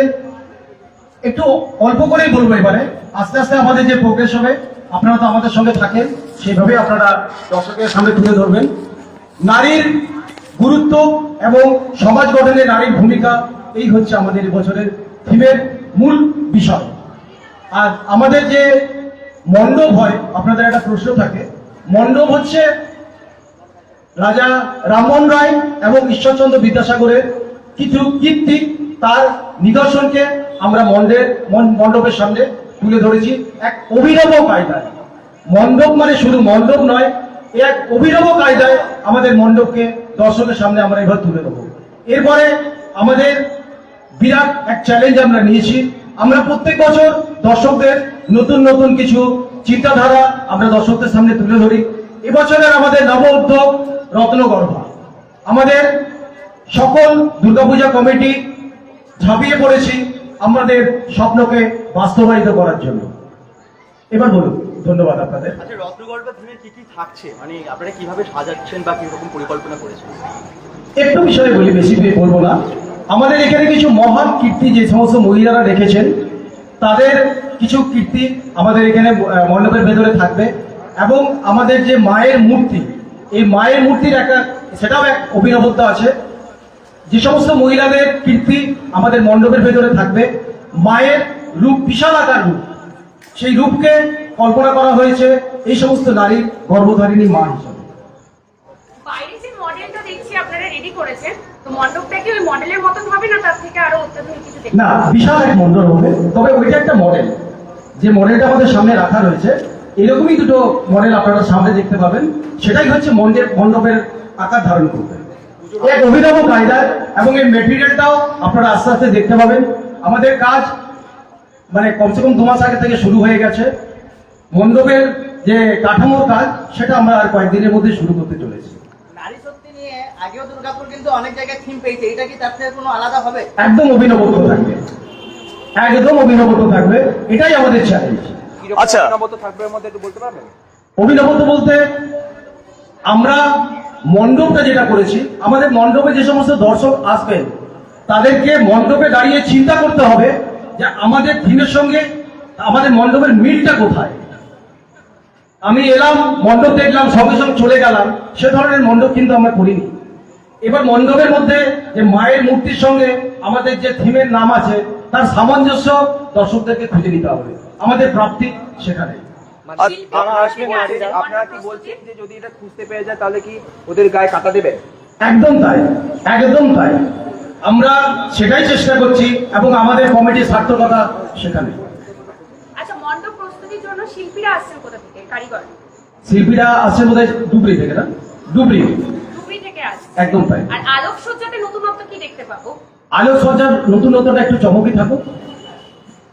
একটু অল্প করেই বলবো এবারে, আস্তে আস্তে আমাদের যে প্রোগ্রেস হবে, আপনারা তো আমাদের সঙ্গে থাকেন, সেইভাবে আপনারা দর্শকের সামনে তুলে ধরবেন। নারীর গুরুত্ব এবং সমাজ গঠনে নারীর ভূমিকা, এই হচ্ছে আমাদের বছরের থিমের মূল বিষয়। আর আমাদের যে মণ্ডপ হয়, আপনাদের একটা প্রশ্ন থাকে, মণ্ডপ হচ্ছে রাজা রামমোহন রায় এবং ঈশ্বরচন্দ্র বিদ্যাসাগরের কিছু কীর্তি, তার নিদর্শনকে আমরা মণ্ডপের সামনে তুলে ধরেছি এক অভিনব কায়দায়। মণ্ডপ মানে শুধু মণ্ডপ নয়, এক অভিনব কায়দায় আমাদের মণ্ডপকে দর্শকের সামনে আমরা এবার তুলে দেবো। এরপরে আমাদের বিরাট এক চ্যালেঞ্জ আমরা নিয়েছি, আমরা প্রত্যেক বছর দর্শকদের নতুন নতুন কিছু চিন্তাধারা আমরা দর্শকদের সামনে তুলে ধরি। এবছরের আমাদের নব উদ্যোগ রত্নগর্ভা। আমাদের সকল দুর্গাপূজা কমিটি ঝাঁপিয়ে পড়েছি আমাদের স্বপ্নকে বাস্তবায়িত করার জন্য। এবার বলুন, ধন্যবাদ আপনাদের। আচ্ছা, রত্নগর্ভা থিমে কি কি থাকছে, মানে আপনারা কিভাবে সাজাচ্ছেন বা কিরকম পরিকল্পনা করেছেন? একটু বিষয়ে বলি, বেশি বলবো না। আমাদের এখানে কিছু মহান কীর্তি যে সমস্ত মহিলারা রেখেছেন, তাদের কিছু কীর্তি আমাদের এখানে মণ্ডপের ভেতরে থাকবে। এবং আমাদের যে মায়ের মূর্তি, এই মায়ের মূর্তির একটা, সেটাও এক অভিনবত্ব আছে। যে সমস্ত মহিলাদের কীর্তি আমাদের মণ্ডপের ভেতরে থাকবে, মায়ের রূপ বিশাল আকার রূপ, সেই রূপকে কল্পনা করা হয়েছে এই সমস্ত নারীর গর্ভধারিণী মা হিসাবে। বাইরে যে মডেলটা দেখছি আপনারা রেডি করেছেন, তো মণ্ডপটা কি ওই মডেলের মতন হবে না তার থেকে আরো অত্যাধুনিক কিছু দেখতে? না, বিশাল এক মণ্ডপ হবে, তবে ওইটা একটা মডেল। যে মডেলটা আমাদের সামনে রাখা রয়েছে, এরকমই দুটো মডেল আপনারা সামনে দেখতে পাবেন, সেটাই হচ্ছে মণ্ডপের আকার ধারণ করবে এক অভিনব কায়দায়। এবং এই মেটেরিয়ালটাও আপনারা আস্তে আস্তে দেখতে পাবেন। আমাদের কাজ মানে কমসে কম 2 মাস আগে থেকে শুরু হয়ে গেছে। মণ্ডপের যে কাঠামোর কাজ, সেটা আমরা আর কয়েকদিনের মধ্যে শুরু করতে চলেছি। নারী শক্তি নিয়ে আগেও দুর্গাপুর কিন্তু অনেক জায়গায় থিম পেয়েছে, এটা কি তার থেকে কোনো আলাদা হবে? একদম অভিনবত্ব থাকবে, একদম অভিনবত্ব থাকবে, এটাই আমাদের চ্যালেঞ্জ। আচ্ছা, অভিনবত্ব থাকবে এর মধ্যে একটু বলতে পারবেন? অভিনবত্ব বলতে আমরা মণ্ডপটা যেটা করেছি, আমাদের মণ্ডপে যে সমস্ত দর্শক আসবেন, তাদেরকে মণ্ডপে দাঁড়িয়ে চিন্তা করতে হবে যে আমাদের থিমের সঙ্গে আমাদের মণ্ডপের মিলটা কোথায়। আমি এলাম, মণ্ডপ দেখলাম, সঙ্গে সঙ্গে চলে গেলাম, সে ধরনের মণ্ডপ কিন্তু আমরা করিনি। এবার মণ্ডপের মধ্যে যে মায়ের মূর্তির সঙ্গে আমাদের যে থিমের নাম আছে, তার সামঞ্জস্য দর্শকদেরকে খুঁজে নিতে হবে। আমাদের প্রাপ্তি সেখানে। আপনারা কি বলছেন যে যদি এটা খুঁজতে পেয়ে যায় তাহলে কি ওদের গায়ে কাটা দেবে? একদম তাই, একদম তাই। আমরা সেটাই চেষ্টা করছি এবং আমাদের কমিটির সার্থকতা সেখানে। আচ্ছা, মণ্ডপ প্রস্তুতির জন্য শিল্পীরা আসছেন কোথা থেকে, কারিগর? শিল্পীরা আসছে বোধহয় ডুবরি থেকে, না? ডুবরি থেকে আসছে, একদম তাই। আর আলোকসজ্জাতে নতুনত্ব কি দেখতে পাবো? আলোকসজ্জার নতুনত্বটা একটু চমকই থাকুক।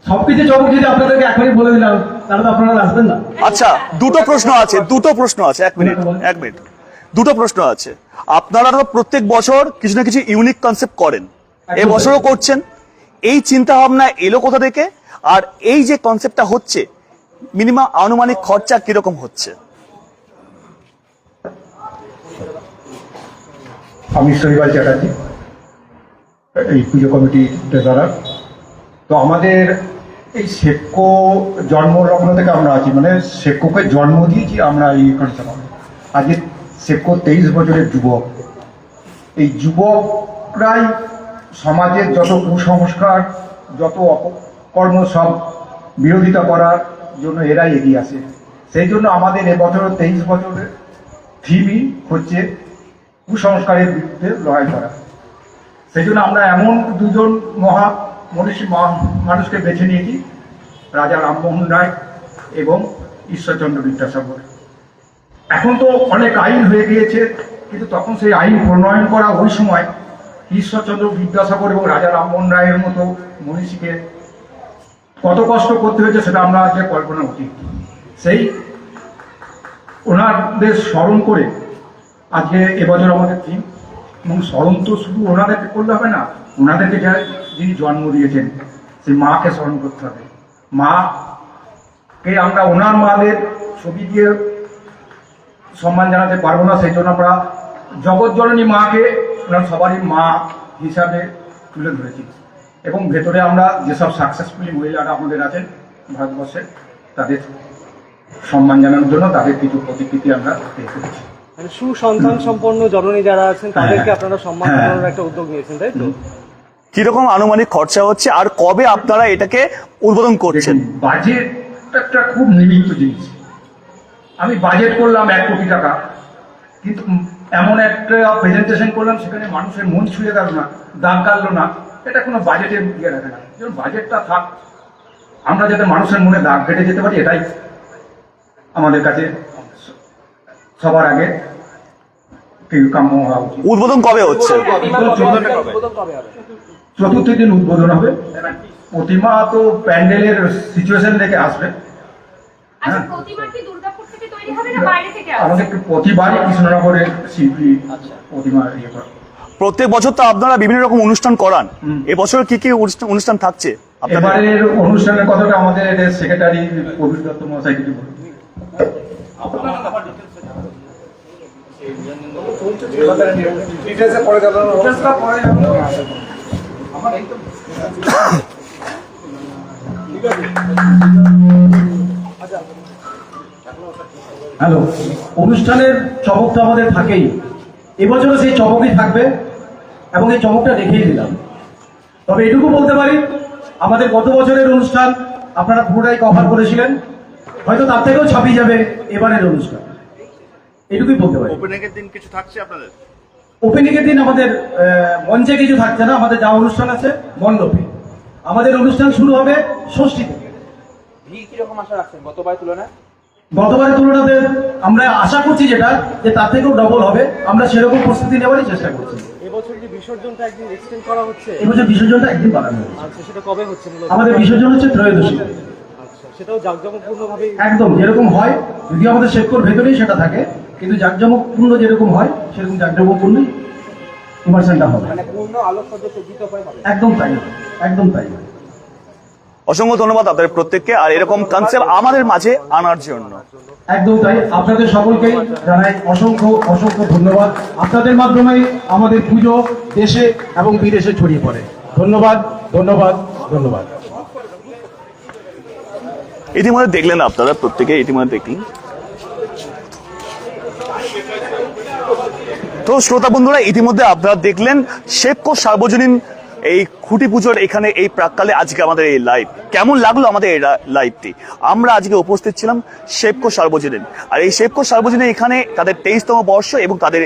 সবকিছু চমক যদি আপনাদেরকে এখনই বলে দিলাম, তাহলে তো আপনারা আসবেন না। আচ্ছা, দুটো প্রশ্ন আছে, এক মিনিট। দুটো প্রশ্ন আছে। আপনারা তো প্রত্যেক বছর কিছু না কিছু ইউনিক কনসেপ্ট করেন, এবছরও করছেন। এই চিন্তা ভাবনা এলো কোথা থেকে, আর এই যে কনসেপ্টটা হচ্ছে, মিনিমাম আনুমানিক খরচা কিরকম হচ্ছে? আমি শৈবাল চ্যাটার্জি, এই পুজো কমিটির ট্রেজারার। তো আমাদের এই সেক্কো জন্মলগ্ন থেকে আমরা আছি, মানে সেক্কোকে জন্ম দিয়েছি আমরা এই কনসেপ্ট। আজকে সেক্কো 23 বছরের যুবক। এই যুবকরাই সমাজের যত কুসংস্কার, যত অপকর্ম সব বিরোধিতা করার জন্য এরাই এগিয়ে আসে। সেই জন্য আমাদের এবছর 23 বছরের থিমই হচ্ছে কুসংস্কারের বিরুদ্ধে লড়াই করা। সেই জন্য আমরা এমন দুজন মানুষকে বেছে নিয়েছি, রাজা রামমোহন রায় এবং ঈশ্বরচন্দ্র বিদ্যাসাগর। এখন তো অনেক আইন হয়ে গিয়েছে, কিন্তু তখন সেই আইন প্রণয়ন করা ওই সময় ঈশ্বরচন্দ্র বিদ্যাসাগর এবং রাজা রামমোহন রায়ের মতো মনীষীকে কত কষ্ট করতে হয়েছে সেটা আমরা আজকে কল্পনা উচিত। সেই ওনাদের স্মরণ করে আজকে এবছর আমাদের থিম। এবং স্মরণ তো শুধু ওনাদেরকে করলে হবে না, ওনাদেরকে যিনি জন্ম দিয়েছেন সেই মাকে স্মরণ করতে হবে। মাকে আমরা ওনার মাদের ছবি দিয়ে সম্মান জানাতে পারবো না, সেই জন্য আমরা জগৎ জননী মাকে ওনার সবারই মা হিসাবে তুলে ধরেছি। এবং ভেতরে আমরা যেসব সাকসেসফুলি মহিলারা আমাদের আছেন ভারতবর্ষে তাদের সম্মান জানানোর জন্য তাদের কিছু প্রতিকৃতি আমরা পেয়ে ফেলেছি। মানে সুসন্তান সম্পন্ন জননী যারা আছেন তাদেরকে আপনারা সম্মান হ্যাঁ। জানানোর একটা উদ্যোগ নিয়েছেন, তাই তো? কিরকম আনুমানিক খরচা হচ্ছে আর কবে আপনারা এটাকে উদ্বোধন করছেন? বাজেট একটা খুব নিমিত্ত জিনিস। আমি বাজেট করলাম 1 কোটি টাকা, কিন্তু এমন একটা প্রেজেন্টেশন করলাম সেখানে মানুষের মন ছুঁয়ে গেল না, দাগ কাটলো না, এটা কোনো বাজেটের ইয়ে রাখে না। যেমন বাজেটটা থাক, আমরা যাতে মানুষের মনে দাগ কেটে যেতে পারি, এটাই আমাদের কাছে সবার আগে কাম্য হওয়া উচিত। উদ্বোধন কবে হচ্ছে? উদ্বোধন কবে হবে? চতুর্থ দিন উদ্বোধন হবে। প্রতিমা তো প্যান্ডেলের সিচুয়েশন দেখে আসবে। আচ্ছা, প্রতিমা কি দুর্গাপুর থেকে তৈরি হবে না বাইরে থেকে আসবে? আমাদের প্রতিবারই কৃষ্ণনগরের শিল্পী প্রতিমা ইয়ে করে। প্রত্যেক বছর তো আপনারা বিভিন্ন রকম অনুষ্ঠান করান, এবছর কি কি অনুষ্ঠান থাকছে আপনাদের? এবারের অনুষ্ঠানের কথাটা আমাদের সেক্রেটারি প্রবীর দত্ত মহাশয় কিছু বলুন। হ্যালো, অনুষ্ঠানের চমক তো আমাদের থাকেই, এবছরও সেই চমকই থাকবে এবং এই চমকটা রেখেই দিলাম। তবে এটুকু বলতে পারি, আমাদের গত বছরের অনুষ্ঠান আপনারা পুরোটাই কভার করেছিলেন, হয়তো তার থেকেও ছাপিয়ে যাবে এবারের অনুষ্ঠান, এটুকুই বলতে পারি। ওপেনিং এর দিন কিছু থাকছে আপনাদের? ওপেনিং এর দিন আমাদের মঞ্চে কিছু থাকছে না, আমাদের যা অনুষ্ঠান আছে মণ্ডপে। আমাদের অনুষ্ঠান শুরু হবে ষষ্ঠী থেকে। ভিড় কিরকম আশা রাখছেন গতবারের তুলনায়? গতবারের তুলনাতে আমরা আশা করছি যেটা, যে তার থেকেও ডবল হবে, আমরা সেরকম প্রস্তুতি নেওয়ারই চেষ্টা করছি। এবছর যে বিসর্জনটা একদিন এক্সটেন্ড করা হচ্ছে, এবছর বিসর্জনটা একদিন বাড়ানো হয়েছে। আচ্ছা, সেটা কবে হচ্ছে মূলত? আমাদের বিসর্জন হচ্ছে ত্রয়োদশী। আচ্ছা, সেটাও জাঁকজমকপূর্ণ ভাবে একদম যেরকম হয়, যদিও আমাদের শেকর ভেতরেই সেটা থাকে, কিন্তু জাঁকজমকপূর্ণ যেরকম হয় সেরকম জাঁকজমকপূর্ণই ইমার্শনটা হবে। মানে পূর্ণ আলোকসজ্জা সজ্জিত হয়ে হবে। একদম তাই, একদম তাই। অসংখ্য ধন্যবাদ আপনাদের প্রত্যেককে আর এরকম কনসেপ্ট আমাদের মাঝে আনার জন্য। একদম তাই, আপনাদের সকলকেই জানাই অসংখ্য অসংখ্য ধন্যবাদ। আপনাদের মাধ্যমেই আমাদের পুজো দেশে এবং বিদেশে ছড়িয়ে পড়ে। ধন্যবাদ, ধন্যবাদ, ধন্যবাদ। ইতিমধ্যে দেখলেন আপনারা প্রত্যেকে, ইতিমধ্যে দেখলেন। তো শ্রোতা বন্ধুরা, ইতিমধ্যে আপনারা দেখলেন শেপকো সার্বজনীন এই খুঁটি পুজোর এখানে এই প্রাককালে আজকে আমাদের এই লাইভ কেমন লাগলো। আমাদের এই লাইভটি আমরা আজকে উপস্থিত ছিলাম শেপকো সার্বজনীন, আর এই শেপকো সার্বজনীন এখানে তাদের 23তম বর্ষ এবং তাদের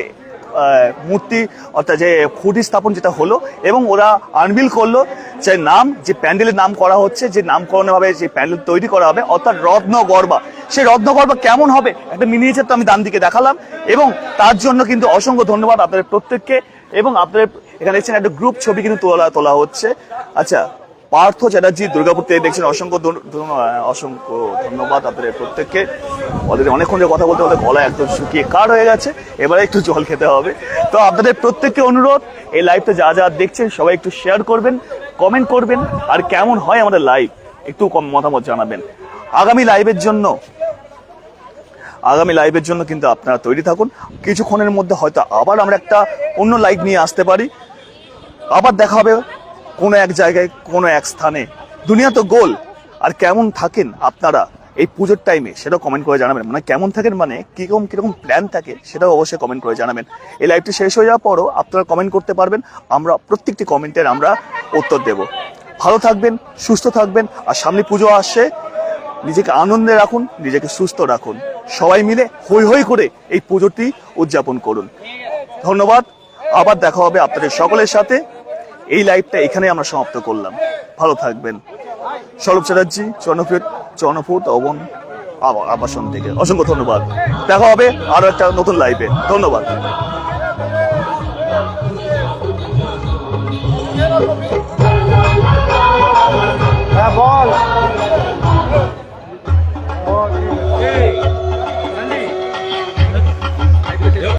মূর্তি অর্থাৎ যে খুঁটি স্থাপন যেটা হলো, এবং ওরা আনবিল করলো যে নাম, যে প্যান্ডেলের নাম করা হচ্ছে, যে নামকরণে হবে, যে প্যান্ডেল তৈরি করা হবে অর্থাৎ রত্নগর্ভা। সেই রত্নগর্ভা কেমন হবে একটা মিনিয়েচার তো আমি ডান দিকে দেখালাম, এবং তার জন্য কিন্তু অসংখ্য ধন্যবাদ আপনাদের প্রত্যেককে। এবং আপনাদের এখানে দেখছেন একটা গ্রুপ ছবি কিন্তু তোলা হচ্ছে। আচ্ছা, পার্থ চ্যাটার্জি দুর্গাপুর থেকে দেখছেন, অসংখ্য অসংখ্য ধন্যবাদ আপনাদের প্রত্যেককে। অলরেডি অনেকক্ষণ ধরে কথা বলতে বলতে গলা একদম শুকিয়ে কাঠ হয়ে গেছে, এবারে একটু জল খেতে হবে। তো আপনাদের প্রত্যেককে অনুরোধ, এই লাইভটা যা যা দেখছেন সবাই একটু শেয়ার করবেন, কমেন্ট করবেন, আর কেমন হয় আমাদের লাইভ একটু মতামত জানাবেন। আগামী লাইভের জন্য কিন্তু আপনারা তৈরি থাকুন। কিছুক্ষণের মধ্যে হয়তো আবার আমরা একটা অন্য লাইভ নিয়ে আসতে পারি। আবার দেখা হবে কোনো এক জায়গায়, কোনো এক স্থানে। দুনিয়া তো গোল। আর কেমন থাকেন আপনারা এই পুজোর টাইমে সেটাও কমেন্ট করে জানাবেন। মানে কেমন থাকেন, মানে কিরকম প্ল্যান থাকে সেটাও অবশ্যই কমেন্ট করে জানাবেন। এই লাইভটি শেষ হয়ে যাওয়ার পরও আপনারা কমেন্ট করতে পারবেন, আমরা প্রত্যেকটি কমেন্টের আমরা উত্তর দেব। ভালো থাকবেন, সুস্থ থাকবেন, আর সামনে পুজো আসছে, নিজেকে আনন্দে রাখুন, নিজেকে সুস্থ রাখুন। সবাই মিলে হৈ হৈ করে এই পুজোটি উদযাপন করুন। ধন্যবাদ, আবার দেখা হবে আপনাদের সকলের সাথে। এই লাইভটা এখানে আমরা সমাপ্ত করলাম। ভালো থাকবেন। স্বরূপ চ্যাটার্জি, চর্ণফুট অবন আবাসন থেকে অসংখ্য ধন্যবাদ। দেখা হবে আরো একটা নতুন লাইভে। ধন্যবাদ।